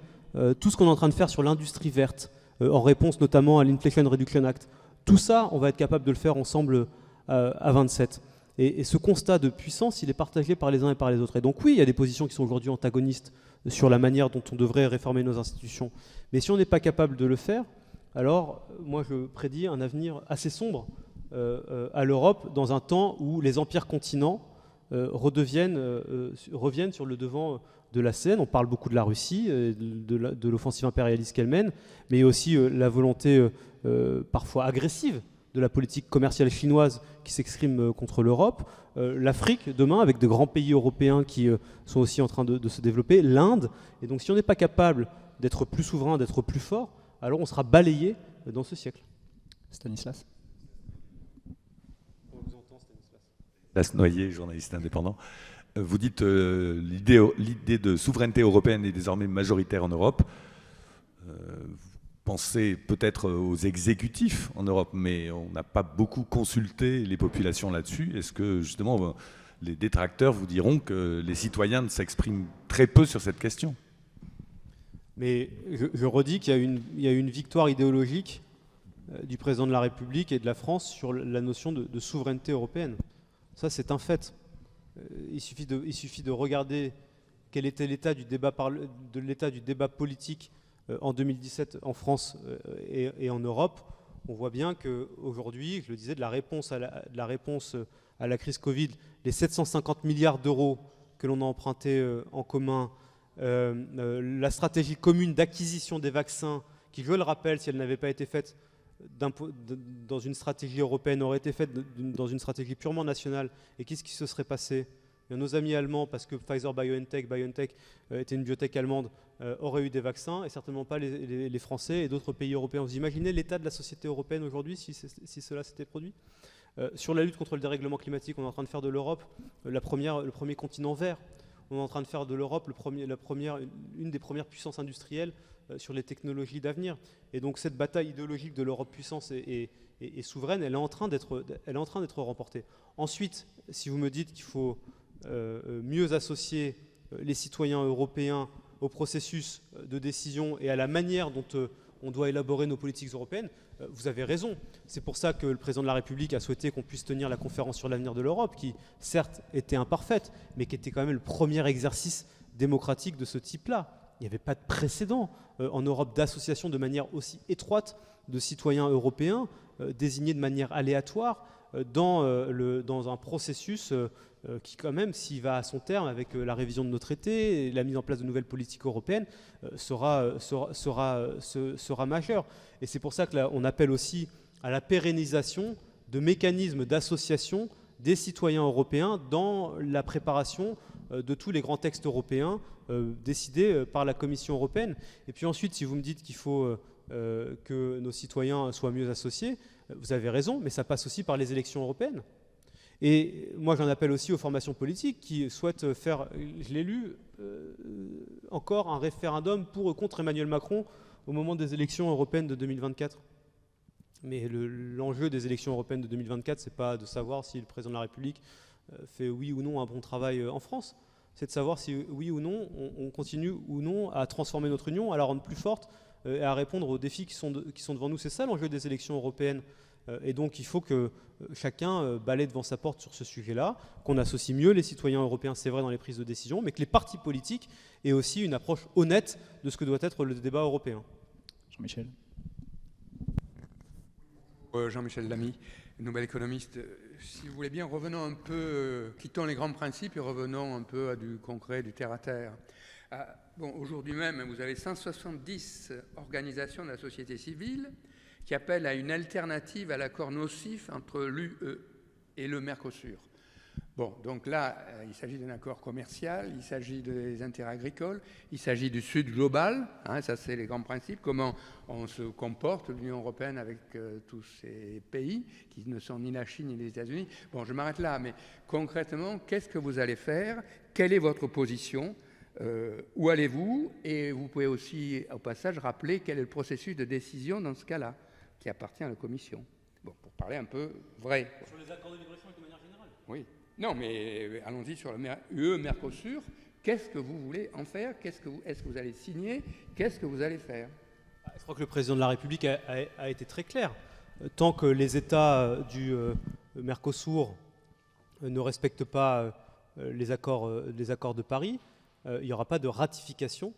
tout ce qu'on est en train de faire sur l'industrie verte, en réponse notamment à l'Inflation Reduction Act. Tout ça, on va être capable de le faire ensemble à 27. Et ce constat de puissance, il est partagé par les uns et par les autres. Et donc oui, il y a des positions qui sont aujourd'hui antagonistes sur la manière dont on devrait réformer nos institutions. Mais si on n'est pas capable de le faire, alors moi je prédis un avenir assez sombre à l'Europe dans un temps où les empires continents reviennent sur le devant de la scène. On parle beaucoup de la Russie, de l'offensive impérialiste qu'elle mène, mais aussi la volonté parfois agressive de la politique commerciale chinoise qui s'exprime contre l'Europe, l'Afrique demain avec de grands pays européens qui sont aussi en train de se développer, l'Inde. Et donc si on n'est pas capable d'être plus souverain, d'être plus fort, alors on sera balayé dans ce siècle. Stanislas. Stanislas Noyer, journaliste indépendant. Vous dites l'idée de souveraineté européenne est désormais majoritaire en Europe. Vous pensez peut-être aux exécutifs en Europe, mais on n'a pas beaucoup consulté les populations là-dessus. Est-ce que justement les détracteurs vous diront que les citoyens s'expriment très peu sur cette question ? Mais je redis qu'il y a une victoire idéologique du président de la République et de la France sur la notion de souveraineté européenne. Ça, c'est un fait. Il suffit de regarder quel était l'état du débat politique en 2017 en France et en Europe. On voit bien qu'aujourd'hui, je le disais, de la réponse à la crise Covid, les 750 milliards d'euros que l'on a empruntés en commun, la stratégie commune d'acquisition des vaccins, qui, je le rappelle, si elle n'avait pas été faite dans une stratégie européenne, aurait été faite dans une stratégie purement nationale. Et qu'est-ce qui se serait passé ? Nos amis allemands, parce que BioNTech était une biotech allemande, auraient eu des vaccins, et certainement pas les Français et d'autres pays européens. Vous imaginez l'état de la société européenne aujourd'hui si cela s'était produit ? Sur la lutte contre le dérèglement climatique, on est en train de faire de l'Europe le premier continent vert. On est en train de faire de l'Europe une des premières puissances industrielles sur les technologies d'avenir. Et donc cette bataille idéologique de l'Europe puissance et souveraine, elle est en train d'être remportée. Ensuite, si vous me dites qu'il faut mieux associer les citoyens européens au processus de décision et à la manière dont on doit élaborer nos politiques européennes, vous avez raison. C'est pour ça que le président de la République a souhaité qu'on puisse tenir la conférence sur l'avenir de l'Europe, qui certes était imparfaite, mais qui était quand même le premier exercice démocratique de ce type-là. Il n'y avait pas de précédent en Europe d'association de manière aussi étroite de citoyens européens désignés de manière aléatoire dans un processus qui, quand même, s'il va à son terme avec la révision de nos traités et la mise en place de nouvelles politiques européennes, sera majeur. Et c'est pour ça qu'on appelle aussi à la pérennisation de mécanismes d'association des citoyens européens dans la préparation de tous les grands textes européens décidés par la Commission européenne. Et puis ensuite, si vous me dites qu'il faut que nos citoyens soient mieux associés, vous avez raison, mais ça passe aussi par les élections européennes. Et moi, j'en appelle aussi aux formations politiques qui souhaitent faire, je l'ai lu, encore un référendum pour ou contre Emmanuel Macron au moment des élections européennes de 2024. Mais l'enjeu des élections européennes de 2024, c'est pas de savoir si le président de la République fait oui ou non un bon travail en France. C'est de savoir si oui ou non on continue ou non à transformer notre Union, à la rendre plus forte et à répondre aux défis qui sont devant nous. C'est ça l'enjeu des élections européennes. Et donc il faut que chacun balaie devant sa porte sur ce sujet-là, qu'on associe mieux les citoyens européens, c'est vrai, dans les prises de décision, mais que les partis politiques aient aussi une approche honnête de ce que doit être le débat européen. Jean-Michel. Jean-Michel Lamy, nouvel économiste. Si vous voulez bien, revenons un peu, quittons les grands principes et revenons un peu à du concret, du terre-à-terre. Aujourd'hui même, vous avez 170 organisations de la société civile qui appellent à une alternative à l'accord nocif entre l'UE et le Mercosur. Bon, donc là, il s'agit d'un accord commercial, il s'agit des intérêts agricoles, il s'agit du Sud global, hein, ça c'est les grands principes, comment on se comporte, l'Union européenne avec tous ces pays qui ne sont ni la Chine ni les États-Unis. Bon, je m'arrête là, mais concrètement, qu'est-ce que vous allez faire? Quelle est votre position? Où allez-vous? Et vous pouvez aussi, au passage, rappeler quel est le processus de décision dans ce cas-là, qui appartient à la Commission. Bon, pour parler un peu vrai. Sur les accords de libre-échange de manière générale. Oui. Non, mais allons-y sur le UE-Mercosur. Qu'est-ce que vous voulez en faire? Est-ce que vous allez signer? Qu'est-ce que vous allez faire? Je crois que le président de la République a été très clair. Tant que les États du Mercosur ne respectent pas les accords de Paris, il n'y aura pas de ratification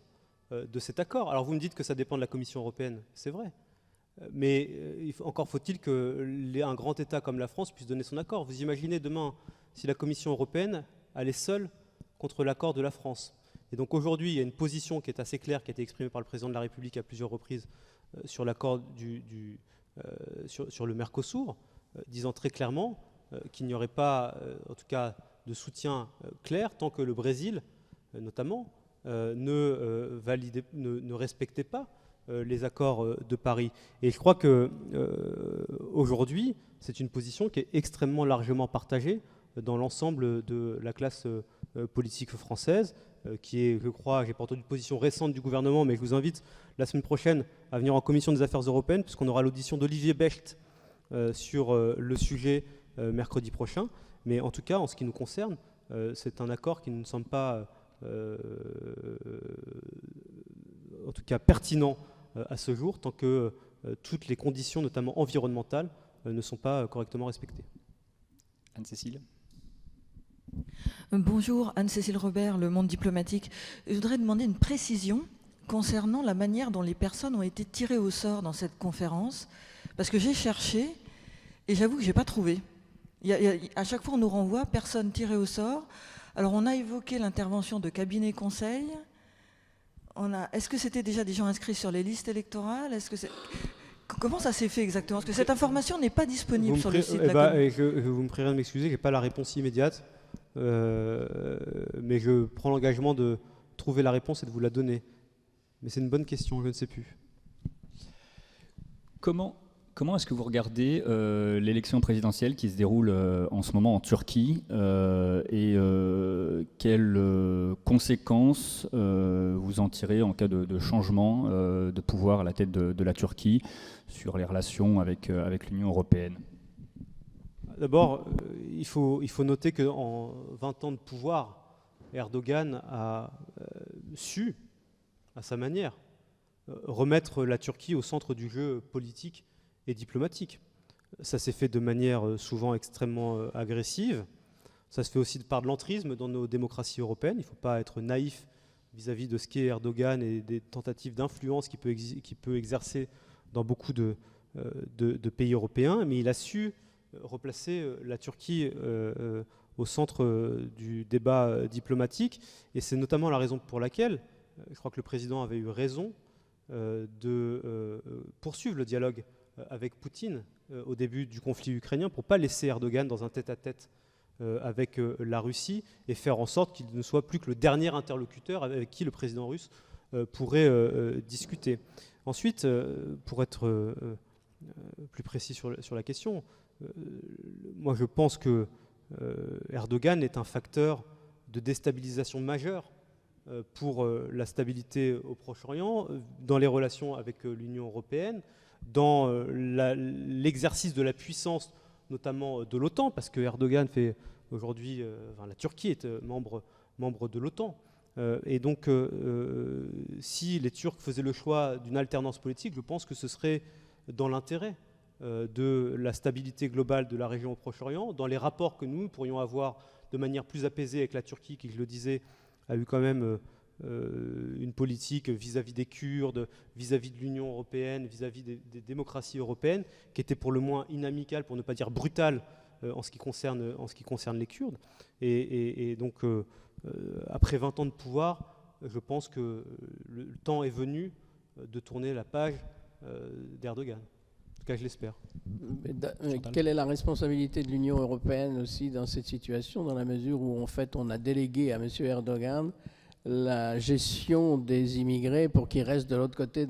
de cet accord. Alors vous me dites que ça dépend de la Commission européenne, c'est vrai. Mais encore faut-il qu'un grand État comme la France puisse donner son accord. Vous imaginez demain si la Commission européenne allait seule contre l'accord de la France. Et donc aujourd'hui, il y a une position qui est assez claire, qui a été exprimée par le président de la République à plusieurs reprises sur l'accord sur le Mercosur, disant très clairement qu'il n'y aurait pas, en tout cas, de soutien clair tant que le Brésil, notamment, ne respectait pas les accords de Paris. Et je crois qu'aujourd'hui, c'est une position qui est extrêmement largement partagée dans l'ensemble de la classe politique française, qui est, je crois, j'ai pas entendu de position récente du gouvernement, mais je vous invite la semaine prochaine à venir en commission des affaires européennes, puisqu'on aura l'audition d'Olivier Becht sur le sujet mercredi prochain. Mais en tout cas, en ce qui nous concerne, c'est un accord qui ne nous semble pas, en tout cas, pertinent à ce jour, tant que toutes les conditions, notamment environnementales, ne sont pas correctement respectées. Anne-Cécile. Bonjour, Anne-Cécile Robert, Le Monde diplomatique. Je voudrais demander une précision concernant la manière dont les personnes ont été tirées au sort dans cette conférence, parce que j'ai cherché et j'avoue que je n'ai pas trouvé. À chaque fois, on nous renvoie personnes tirées au sort. Alors, on a évoqué l'intervention de cabinets conseils. Est-ce que c'était déjà des gens inscrits sur les listes électorales? Comment ça s'est fait exactement? Parce que cette information n'est pas disponible sur le site de la Commission. Vous me prierez de m'excuser, je n'ai pas la réponse immédiate. Mais je prends l'engagement de trouver la réponse et de vous la donner. Mais c'est une bonne question, je ne sais plus. Comment est-ce que vous regardez l'élection présidentielle qui se déroule en ce moment en Turquie et quelles conséquences vous en tirez en cas de changement de pouvoir à la tête de la Turquie sur les relations avec l'Union européenne? D'abord, il faut noter qu'en 20 ans de pouvoir, Erdogan a su, à sa manière, remettre la Turquie au centre du jeu politique et diplomatique. Ça s'est fait de manière souvent extrêmement agressive. Ça se fait aussi par de l'entrisme dans nos démocraties européennes. Il ne faut pas être naïf vis-à-vis de ce qu'est Erdogan et des tentatives d'influence qu'il peut exercer dans beaucoup de pays européens. Mais il a su replacer la Turquie au centre du débat diplomatique. Et c'est notamment la raison pour laquelle je crois que le président avait eu raison de poursuivre le dialogue avec Poutine au début du conflit ukrainien pour ne pas laisser Erdogan dans un tête-à-tête avec la Russie et faire en sorte qu'il ne soit plus que le dernier interlocuteur avec qui le président russe pourrait discuter. Ensuite, pour être plus précis sur la question, moi je pense que Erdogan est un facteur de déstabilisation majeur pour la stabilité au Proche-Orient, dans les relations avec l'Union européenne, dans l'exercice de la puissance, notamment de l'OTAN, parce que Erdogan fait aujourd'hui, la Turquie est membre de l'OTAN. Et donc, si les Turcs faisaient le choix d'une alternance politique, je pense que ce serait dans l'intérêt de la stabilité globale de la région au Proche-Orient, dans les rapports que nous pourrions avoir de manière plus apaisée avec la Turquie, qui, je le disais, a eu quand même une politique vis-à-vis des Kurdes, vis-à-vis de l'Union européenne, vis-à-vis des démocraties européennes, qui était pour le moins inamicale, pour ne pas dire brutale, en ce qui concerne les Kurdes. Et donc, après 20 ans de pouvoir, je pense que le temps est venu de tourner la page d'Erdogan. tout cas, je l'espère. Quelle est la responsabilité de l'Union européenne aussi dans cette situation, dans la mesure où en fait on a délégué à M. Erdogan la gestion des immigrés pour qu'ils restent de l'autre côté,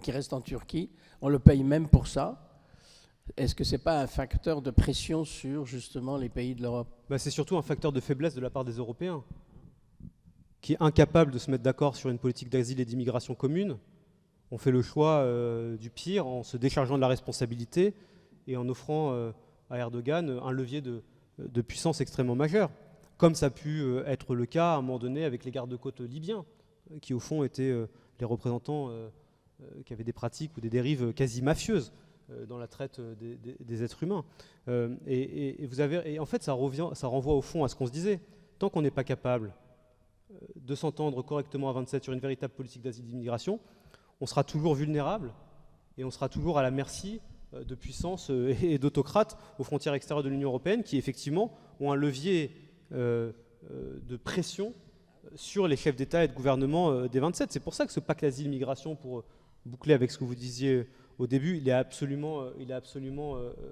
qu'ils restent en Turquie. On le paye même pour ça. Est-ce que ce n'est pas un facteur de pression sur justement les pays de l'Europe? C'est surtout un facteur de faiblesse de la part des Européens, qui est incapable de se mettre d'accord sur une politique d'asile et d'immigration commune. On fait le choix du pire en se déchargeant de la responsabilité et en offrant à Erdogan un levier de puissance extrêmement majeur, comme ça a pu être le cas à un moment donné avec les gardes-côtes libyens, qui au fond étaient les représentants qui avaient des pratiques ou des dérives quasi mafieuses dans la traite des êtres humains. Et en fait, ça renvoie au fond à ce qu'on se disait. Tant qu'on n'est pas capable de s'entendre correctement à 27 sur une véritable politique d'asile et d'immigration, on sera toujours vulnérable et on sera toujours à la merci de puissances et d'autocrates aux frontières extérieures de l'Union européenne qui, effectivement, ont un levier de pression sur les chefs d'État et de gouvernement des 27. C'est pour ça que ce pacte asile-migration, pour boucler avec ce que vous disiez au début, il est absolument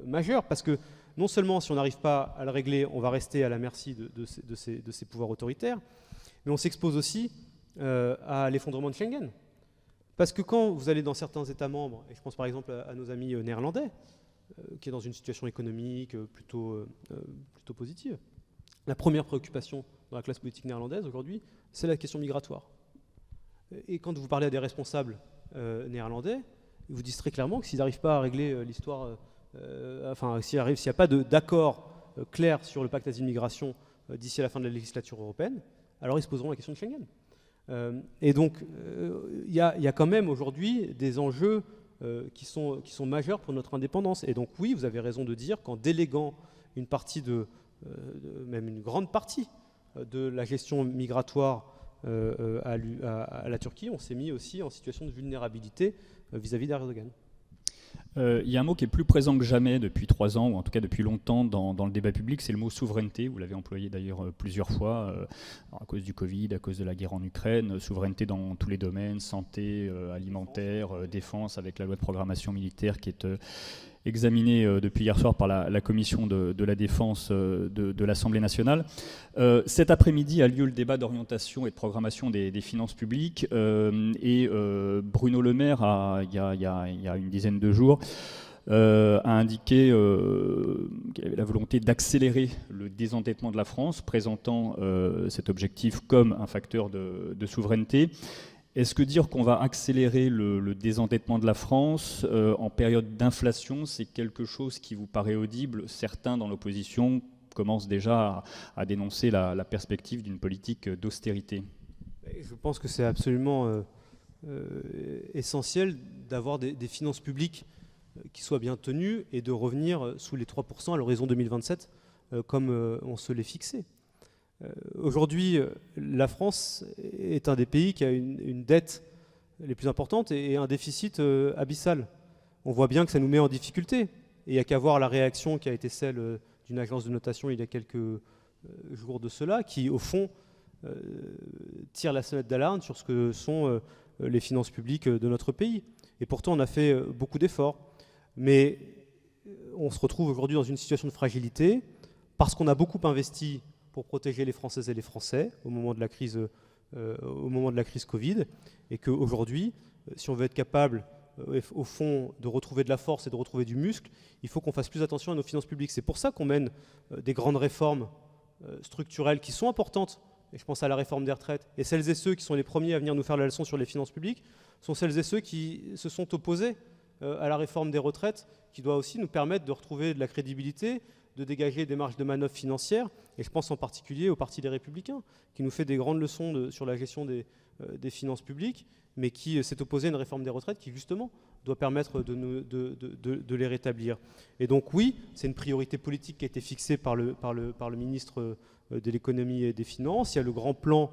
majeur, parce que non seulement si on n'arrive pas à le régler, on va rester à la merci de ces pouvoirs autoritaires, mais on s'expose aussi à l'effondrement de Schengen. Parce que quand vous allez dans certains États membres, et je pense par exemple à nos amis néerlandais, qui est dans une situation économique plutôt positive, la première préoccupation dans la classe politique néerlandaise aujourd'hui, c'est la question migratoire. Et quand vous parlez à des responsables néerlandais, ils vous disent très clairement que s'ils n'arrivent pas à régler l'histoire, s'il n'y a pas d'accord clair sur le pacte asile-migration d'ici à la fin de la législature européenne, alors ils se poseront la question de Schengen. Et donc, il y a quand même aujourd'hui des enjeux qui sont majeurs pour notre indépendance. Et donc oui, vous avez raison de dire qu'en déléguant une partie même une grande partie de la gestion migratoire à la Turquie, on s'est mis aussi en situation de vulnérabilité vis-à-vis d'Erdogan. Il y a un mot qui est plus présent que jamais depuis 3 ans, ou en tout cas depuis longtemps dans le débat public, c'est le mot souveraineté. Vous l'avez employé d'ailleurs plusieurs fois, à cause du Covid, à cause de la guerre en Ukraine. Souveraineté dans tous les domaines, santé, alimentaire, défense, avec la loi de programmation militaire qui est examinée depuis hier soir par la commission de la défense de l'Assemblée nationale. Cet après-midi a lieu le débat d'orientation et de programmation des finances publiques, et Bruno Le Maire, il y a une dizaine de jours, a indiqué qu'il avait la volonté d'accélérer le désendettement de la France, présentant cet objectif comme un facteur de souveraineté. Est-ce que dire qu'on va accélérer le désendettement de la France en période d'inflation, c'est quelque chose qui vous paraît audible? Certains dans l'opposition commencent déjà à dénoncer la perspective d'une politique d'austérité. Je pense que c'est absolument essentiel d'avoir des finances publiques qui soient bien tenues et de revenir sous les 3% à l'horizon 2027 comme on se l'est fixé. Aujourd'hui, la France est un des pays qui a une dette les plus importantes et un déficit abyssal. On voit bien que ça nous met en difficulté. Et il n'y a qu'à voir la réaction qui a été celle d'une agence de notation il y a quelques jours de cela, qui au fond tire la sonnette d'alarme sur ce que sont les finances publiques de notre pays. Et pourtant, on a fait beaucoup d'efforts. Mais on se retrouve aujourd'hui dans une situation de fragilité parce qu'on a beaucoup investi pour protéger les Françaises et les Français au moment de la crise Covid, et qu'aujourd'hui, si on veut être capable, au fond, de retrouver de la force et de retrouver du muscle, il faut qu'on fasse plus attention à nos finances publiques. C'est pour ça qu'on mène des grandes réformes structurelles qui sont importantes, et je pense à la réforme des retraites, et celles et ceux qui sont les premiers à venir nous faire la leçon sur les finances publiques sont celles et ceux qui se sont opposés à la réforme des retraites, qui doit aussi nous permettre de retrouver de la crédibilité, de dégager des marges de manœuvre financières, et je pense en particulier au Parti des Républicains, qui nous fait des grandes leçons sur la gestion des finances publiques, mais qui s'est opposé à une réforme des retraites qui, justement, doit permettre de les rétablir. Et donc oui, c'est une priorité politique qui a été fixée par le ministre de l'économie et des finances. Il y a le grand plan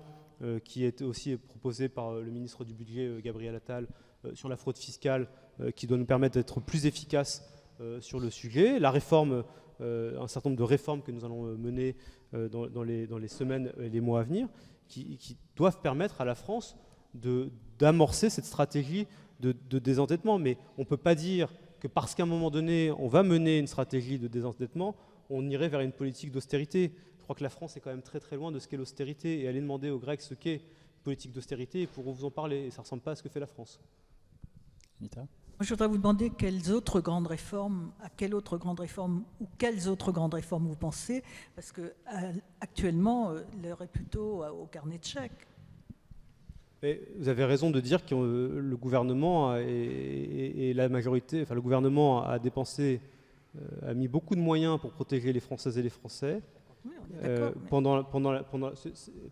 qui est aussi proposé par le ministre du budget, Gabriel Attal, sur la fraude fiscale, qui doit nous permettre d'être plus efficaces sur le sujet. La réforme, un certain nombre de réformes que nous allons mener dans les semaines et les mois à venir, qui doivent permettre à la France d'amorcer cette stratégie de désendettement. Mais on ne peut pas dire que parce qu'à un moment donné, on va mener une stratégie de désendettement, on irait vers une politique d'austérité. Je crois que la France est quand même très très loin de ce qu'est l'austérité, et allez demander aux Grecs ce qu'est une politique d'austérité, ils pourront vous en parler, et ça ne ressemble pas à ce que fait la France. Anita ? Je voudrais vous demander à quelles autres grandes réformes vous pensez, parce que actuellement, l'heure est plutôt au carnet de chèques. Mais vous avez raison de dire que le gouvernement et la majorité, enfin le gouvernement a dépensé, a mis beaucoup de moyens pour protéger les Françaises et les Français Oui, on est d'accord,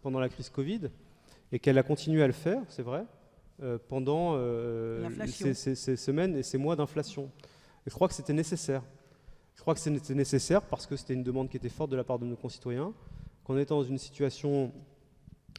pendant la crise Covid, et qu'elle a continué à le faire, c'est vrai, pendant ces semaines et ces mois d'inflation. Et je crois que c'était nécessaire. Je crois que c'était nécessaire parce que c'était une demande qui était forte de la part de nos concitoyens, qu'on était dans une situation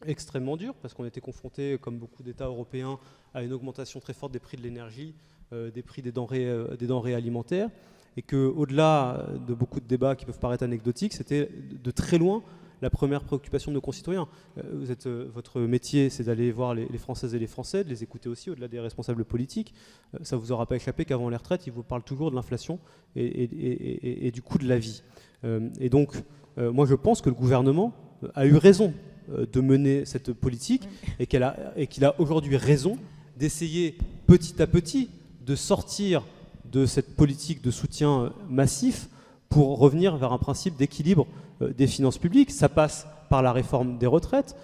extrêmement dure, parce qu'on était confronté, comme beaucoup d'États européens, à une augmentation très forte des prix de l'énergie, des prix des denrées alimentaires, et qu'au-delà de beaucoup de débats qui peuvent paraître anecdotiques, c'était de très loin la première préoccupation de nos concitoyens. Votre métier, c'est d'aller voir les Françaises et les Français, de les écouter aussi, au-delà des responsables politiques. Ça ne vous aura pas échappé qu'avant les retraites, ils vous parlent toujours de l'inflation et du coût de la vie. Et donc, moi je pense que le gouvernement a eu raison de mener cette politique, et qu'il a aujourd'hui raison d'essayer petit à petit de sortir de cette politique de soutien massif pour revenir vers un principe d'équilibre des finances publiques. Ça passe par la réforme des retraites,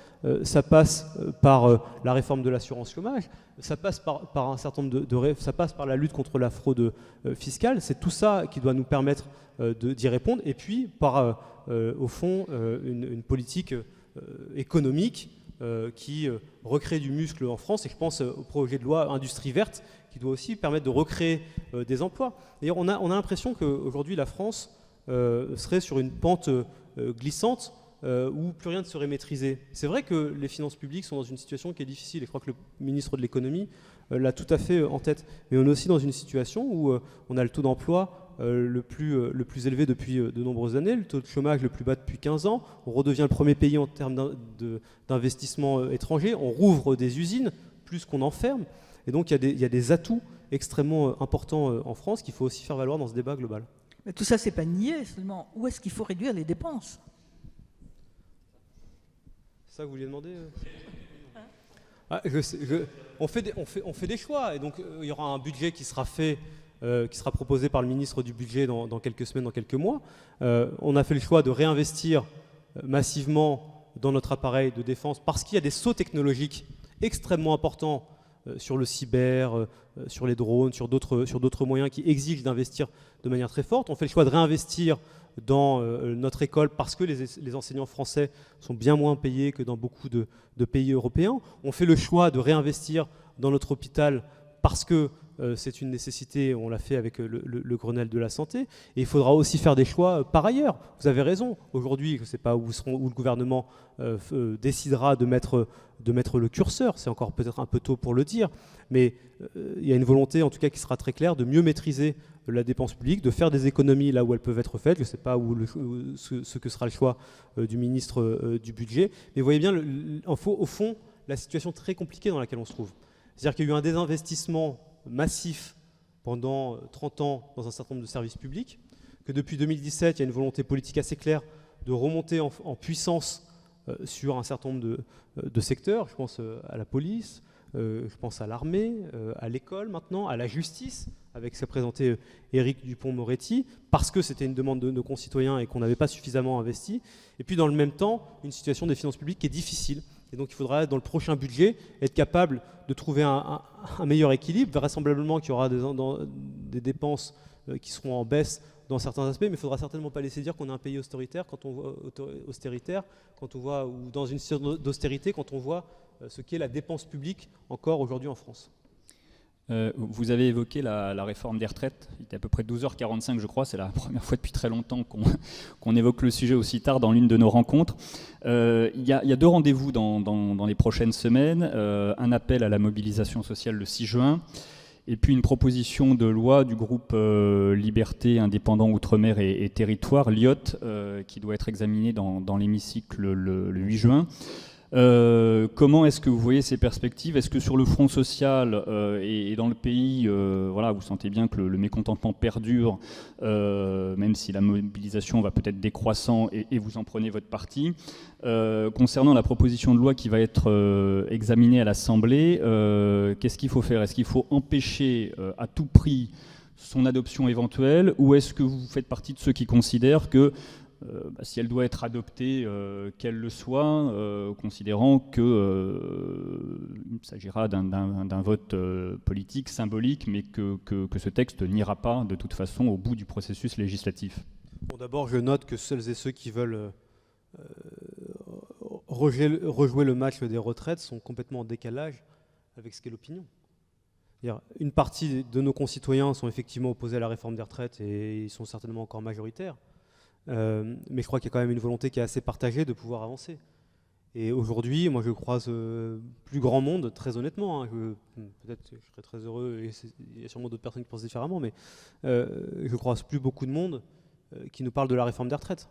ça passe par la réforme de l'assurance chômage, ça passe par un certain nombre ça passe par la lutte contre la fraude fiscale. C'est tout ça qui doit nous permettre d'y répondre, et puis par au fond une politique économique qui recrée du muscle en France, et je pense au projet de loi Industrie verte qui doit aussi permettre de recréer des emplois. D'ailleurs, on a l'impression qu'aujourd'hui la France serait sur une pente glissante où plus rien ne serait maîtrisé. C'est vrai que les finances publiques sont dans une situation qui est difficile, et je crois que le ministre de l'économie l'a tout à fait en tête, mais on est aussi dans une situation où on a le taux d'emploi le plus élevé depuis de nombreuses années, le taux de chômage le plus bas depuis 15 ans, on redevient le premier pays en termes d'investissement étranger, on rouvre des usines plus qu'on en ferme, et donc il y a des atouts extrêmement importants en France qu'il faut aussi faire valoir dans ce débat global. Mais tout ça, c'est pas nier, seulement où est-ce qu'il faut réduire les dépenses? C'est ça que vous vouliez demander on fait des choix, et donc il y aura un budget qui sera fait, qui sera proposé par le ministre du budget dans quelques semaines, dans quelques mois. On a fait le choix de réinvestir massivement dans notre appareil de défense parce qu'il y a des sauts technologiques extrêmement importants sur le cyber, sur les drones, sur d'autres moyens qui exigent d'investir de manière très forte. On fait le choix de réinvestir dans notre école parce que les enseignants français sont bien moins payés que dans beaucoup de pays européens. On fait le choix de réinvestir dans notre hôpital parce que c'est une nécessité, on l'a fait avec le Grenelle de la santé. Et il faudra aussi faire des choix par ailleurs. Vous avez raison, aujourd'hui, je ne sais pas où le gouvernement décidera de mettre le curseur, c'est encore peut-être un peu tôt pour le dire, mais il y a une volonté en tout cas qui sera très claire de mieux maîtriser la dépense publique, de faire des économies là où elles peuvent être faites. Je ne sais pas ce que sera le choix du ministre du budget, mais vous voyez bien au fond la situation très compliquée dans laquelle on se trouve. C'est-à-dire qu'il y a eu un désinvestissement massif pendant 30 ans dans un certain nombre de services publics, que depuis 2017, il y a une volonté politique assez claire de remonter en puissance sur un certain nombre de secteurs. Je pense à la police, je pense à l'armée, à l'école maintenant, à la justice, avec ce qu'a présenté Éric Dupond-Moretti, parce que c'était une demande de nos concitoyens et qu'on n'avait pas suffisamment investi. Et puis dans le même temps, une situation des finances publiques qui est difficile. Et donc il faudra, dans le prochain budget, être capable de trouver un meilleur équilibre. Vraisemblablement qu'il y aura des dépenses qui seront en baisse dans certains aspects, mais il ne faudra certainement pas laisser dire qu'on est un pays austéritaire quand on voit, ou dans une situation d'austérité, quand on voit ce qu'est la dépense publique encore aujourd'hui en France. Vous avez évoqué la réforme des retraites. Il était à peu près 12h45, je crois. C'est la première fois depuis très longtemps qu'on évoque le sujet aussi tard dans l'une de nos rencontres. Il y a deux rendez-vous dans les prochaines semaines. Un appel à la mobilisation sociale le 6 juin. Et puis une proposition de loi du groupe Liberté, Indépendants, Outre-mer et Territoires, LIOT, qui doit être examinée dans l'hémicycle le 8 juin. Comment est-ce que vous voyez ces perspectives? Est-ce que sur le front social et dans le pays, voilà, vous sentez bien que le mécontentement perdure, même si la mobilisation va peut-être décroissant et vous en prenez votre parti? Concernant la proposition de loi qui va être examinée à l'Assemblée, qu'est-ce qu'il faut faire? Est-ce qu'il faut empêcher à tout prix son adoption éventuelle, ou est-ce que vous faites partie de ceux qui considèrent que si elle doit être adoptée, qu'elle le soit, considérant qu'il s'agira d'un vote politique, symbolique, mais que ce texte n'ira pas de toute façon au bout du processus législatif? Bon, d'abord, je note que celles et ceux qui veulent rejouer le match des retraites sont complètement en décalage avec ce qu'est l'opinion. Une partie de nos concitoyens sont effectivement opposés à la réforme des retraites et ils sont certainement encore majoritaires. Mais je crois qu'il y a quand même une volonté qui est assez partagée de pouvoir avancer. Et aujourd'hui, moi je croise plus grand monde, très honnêtement. Hein, peut-être que je serais très heureux, et il y a sûrement d'autres personnes qui pensent différemment, mais je croise plus beaucoup de monde qui nous parle de la réforme des retraites.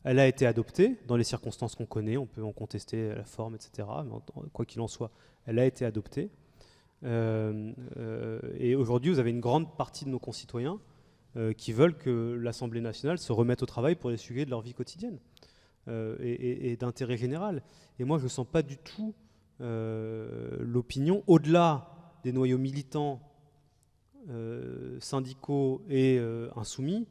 Elle a été adoptée dans les circonstances qu'on connaît, on peut en contester la forme, etc. Mais quoi qu'il en soit, elle a été adoptée. Et aujourd'hui, vous avez une grande partie de nos concitoyens qui veulent que l'Assemblée nationale se remette au travail pour les sujets de leur vie quotidienne et d'intérêt général. Et moi, je ne sens pas du tout l'opinion, au-delà des noyaux militants, syndicaux et insoumis,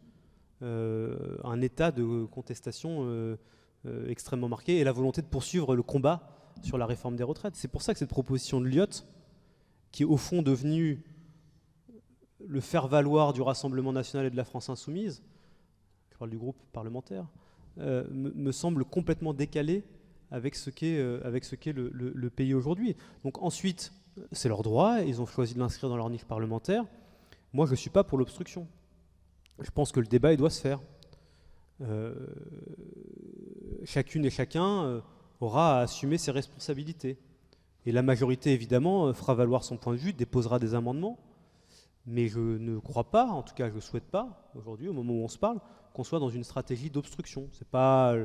un état de contestation extrêmement marqué et la volonté de poursuivre le combat sur la réforme des retraites. C'est pour ça que cette proposition de Lyotte, qui est au fond devenue le faire-valoir du Rassemblement national et de la France insoumise, je parle du groupe parlementaire, me semble complètement décalé avec ce qu'est le pays aujourd'hui. Donc ensuite, c'est leur droit, ils ont choisi de l'inscrire dans leur niche parlementaire. Moi, je ne suis pas pour l'obstruction. Je pense que le débat, il doit se faire. Chacune et chacun aura à assumer ses responsabilités. Et la majorité, évidemment, fera valoir son point de vue, déposera des amendements. Mais je ne crois pas, en tout cas je ne souhaite pas, aujourd'hui, au moment où on se parle, qu'on soit dans une stratégie d'obstruction. Ce n'est pas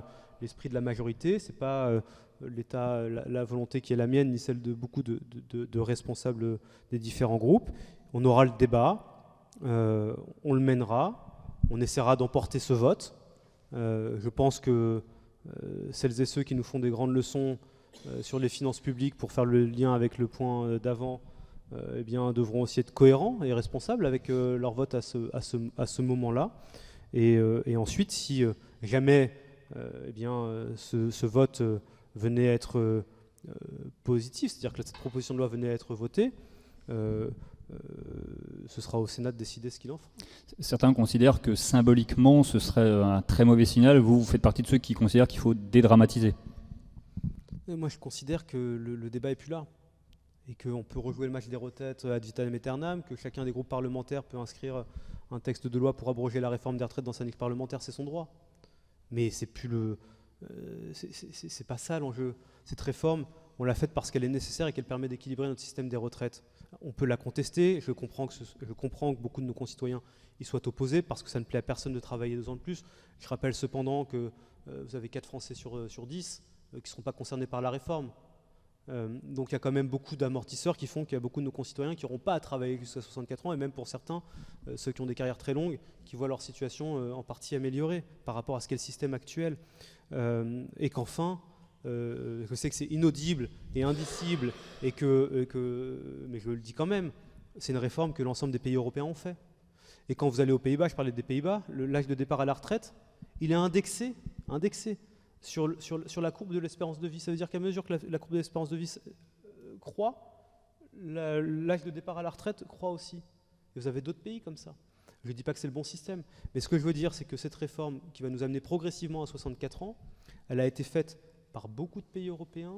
l'esprit de la majorité, ce n'est pas la volonté qui est la mienne, ni celle de beaucoup de responsables des différents groupes. On aura le débat, on le mènera, on essaiera d'emporter ce vote. Je pense que celles et ceux qui nous font des grandes leçons sur les finances publiques pour faire le lien avec le point d'avant, eh bien, devront aussi être cohérents et responsables avec leur vote à ce moment-là. Et ensuite, si jamais eh bien, ce vote venait à être positif, c'est-à-dire que cette proposition de loi venait à être votée, ce sera au Sénat de décider ce qu'il en fera. Certains considèrent que symboliquement, ce serait un très mauvais signal. Vous faites partie de ceux qui considèrent qu'il faut dédramatiser. Moi, je considère que le débat n'est plus là. Et qu'on peut rejouer le match des retraites ad vitam aeternam, que chacun des groupes parlementaires peut inscrire un texte de loi pour abroger la réforme des retraites dans sa niche parlementaire, c'est son droit. Mais c'est plus c'est pas ça l'enjeu. Cette réforme, on l'a faite parce qu'elle est nécessaire et qu'elle permet d'équilibrer notre système des retraites. On peut la contester, je comprends que beaucoup de nos concitoyens y soient opposés parce que ça ne plaît à personne de travailler 2 ans de plus. Je rappelle cependant que vous avez 4 Français sur 10 qui ne seront pas concernés par la réforme. Donc il y a quand même beaucoup d'amortisseurs qui font qu'il y a beaucoup de nos concitoyens qui n'auront pas à travailler jusqu'à 64 ans, et même pour certains, ceux qui ont des carrières très longues, qui voient leur situation en partie améliorée par rapport à ce qu'est le système actuel. Et qu'enfin, je sais que c'est inaudible et indicible, mais je le dis quand même, c'est une réforme que l'ensemble des pays européens ont fait. Et quand vous allez aux Pays-Bas, je parlais des Pays-Bas, l'âge de départ à la retraite, il est indexé sur la courbe de l'espérance de vie. Ça veut dire qu'à mesure que la courbe de l'espérance de vie croît, l'âge de départ à la retraite croît aussi. Et vous avez d'autres pays comme ça. Je ne dis pas que c'est le bon système, mais ce que je veux dire, c'est que cette réforme qui va nous amener progressivement à 64 ans, elle a été faite par beaucoup de pays européens,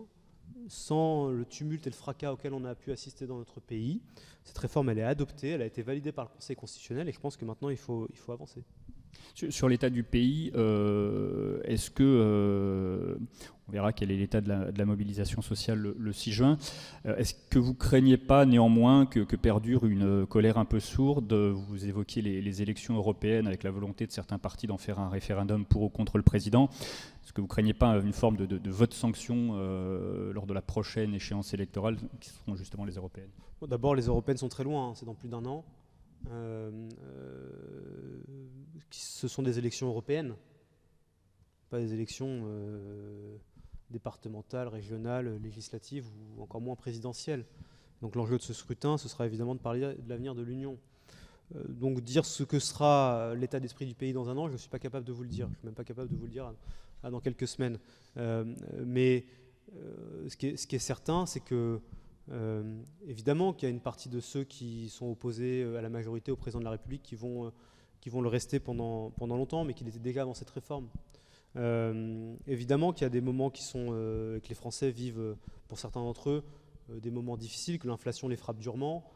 sans le tumulte et le fracas auquel on a pu assister dans notre pays. Cette réforme, elle est adoptée, elle a été validée par le Conseil constitutionnel, et je pense que maintenant, il faut avancer. Sur l'état du pays, est-ce que, on verra quel est l'état de la mobilisation sociale le 6 juin, est-ce que vous craignez pas néanmoins que perdure une colère un peu sourde? Vous évoquiez les élections européennes avec la volonté de certains partis d'en faire un référendum pour ou contre le président. Est-ce que vous craignez pas une forme de vote sanction lors de la prochaine échéance électorale, qui seront justement les européennes? Bon, d'abord, les européennes sont très loin, hein, c'est dans plus d'1 an. Ce sont des élections européennes, pas des élections départementales, régionales, législatives ou encore moins présidentielles. Donc l'enjeu de ce scrutin, ce sera évidemment de parler de l'avenir de l'Union. Donc dire ce que sera l'état d'esprit du pays dans 1 an, je ne suis pas capable de vous le dire. Je ne suis même pas capable de vous le dire dans quelques semaines. Mais ce qui est certain, c'est que évidemment qu'il y a une partie de ceux qui sont opposés à la majorité au président de la République qui vont le rester pendant longtemps, mais qu'il était déjà avant cette réforme. Évidemment qu'il y a des moments que les Français vivent, pour certains d'entre eux, des moments difficiles, que l'inflation les frappe durement,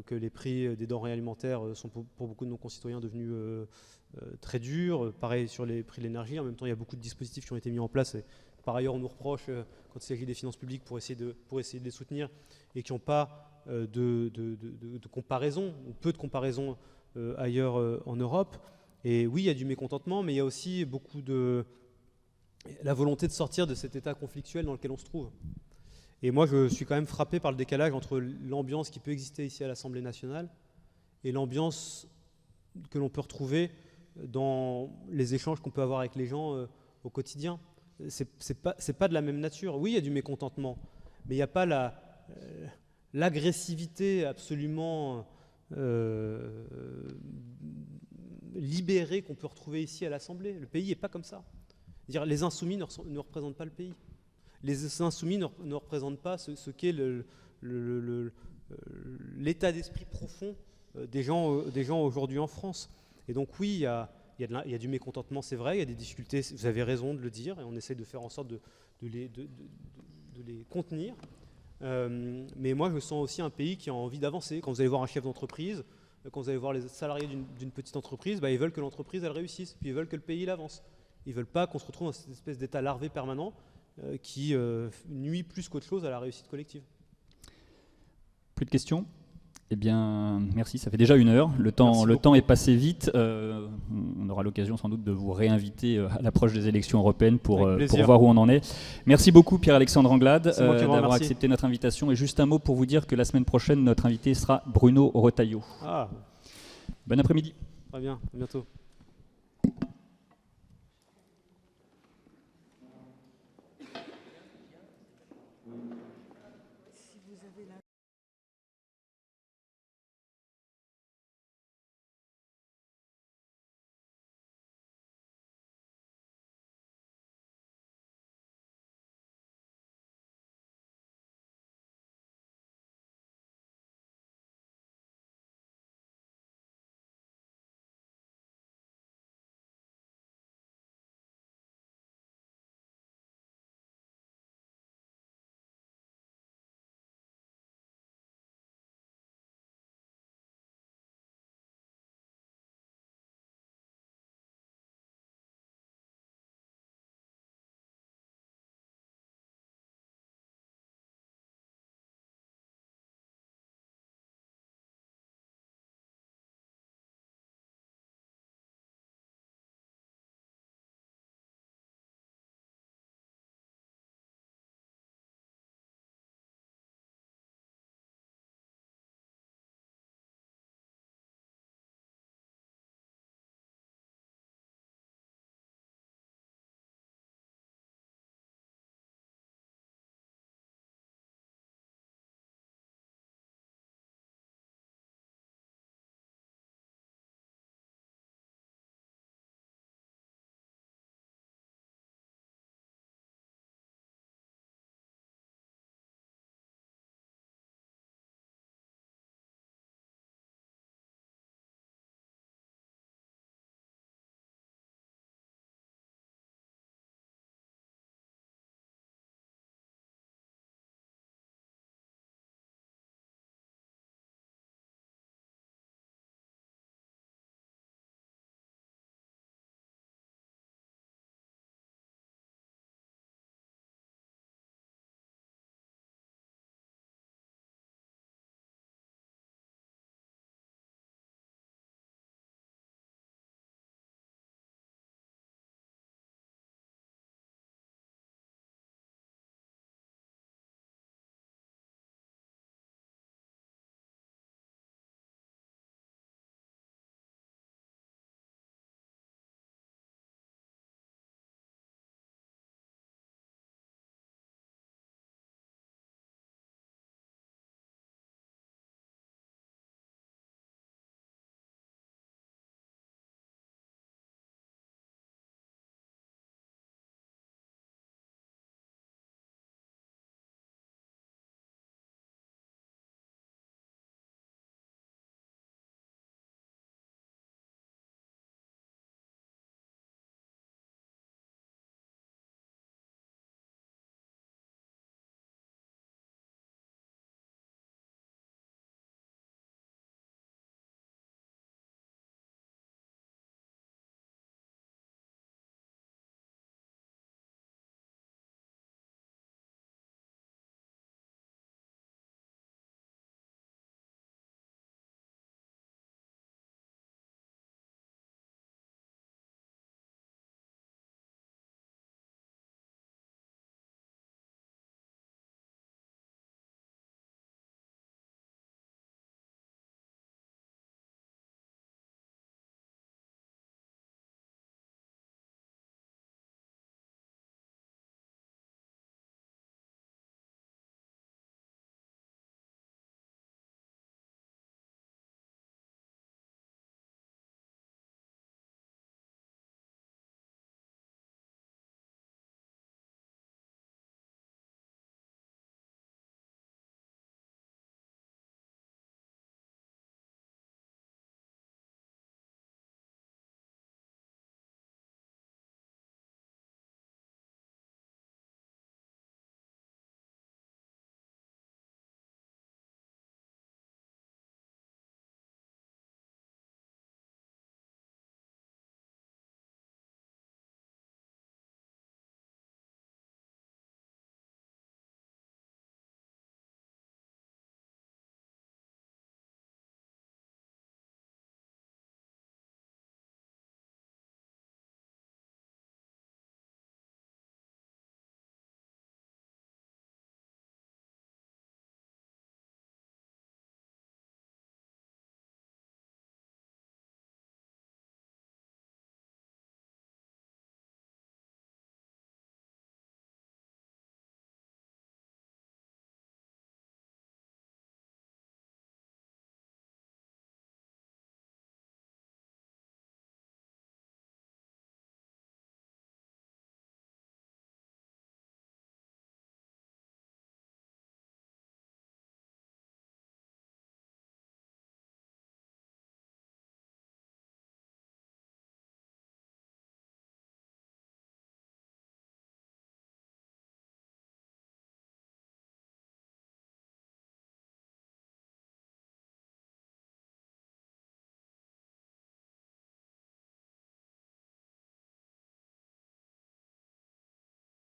que les prix des denrées alimentaires sont pour beaucoup de nos concitoyens devenus très durs. Pareil sur les prix de l'énergie. En même temps, il y a beaucoup de dispositifs qui ont été mis en place. Et par ailleurs, on nous reproche, quand il s'agit des finances publiques, pour essayer de les soutenir, et qui n'ont pas de comparaison, ou peu de comparaison ailleurs en Europe. Et oui, il y a du mécontentement, mais il y a aussi beaucoup la volonté de sortir de cet état conflictuel dans lequel on se trouve. Et moi, je suis quand même frappé par le décalage entre l'ambiance qui peut exister ici à l'Assemblée nationale et l'ambiance que l'on peut retrouver dans les échanges qu'on peut avoir avec les gens au quotidien. C'est pas de la même nature. Oui, il y a du mécontentement, mais il n'y a pas l'agressivité absolument libérée qu'on peut retrouver ici à l'Assemblée. Le pays n'est pas comme ça. Dire, les insoumis ne représentent pas le pays. Les insoumis ne représentent pas ce qu'est l'état d'esprit profond des gens aujourd'hui en France. Et donc oui, il y a du mécontentement, c'est vrai, il y a des difficultés, vous avez raison de le dire, et on essaie de faire en sorte de les contenir. Mais moi, je sens aussi un pays qui a envie d'avancer. Quand vous allez voir un chef d'entreprise, quand vous allez voir les salariés d'une petite entreprise, ils veulent que l'entreprise elle réussisse, puis ils veulent que le pays il avance. Ils ne veulent pas qu'on se retrouve dans cette espèce d'état larvé permanent qui nuit plus qu'autre chose à la réussite collective. Plus de questions? Eh bien, merci. Ça fait déjà 1 heure. Le temps est passé vite. On aura l'occasion sans doute de vous réinviter à l'approche des élections européennes pour voir où on en est. Merci beaucoup Pierre-Alexandre Anglade d'avoir accepté notre invitation. Et juste un mot pour vous dire que la semaine prochaine, notre invité sera Bruno Retailleau. Ah. Bon après-midi. Très bien, à bientôt.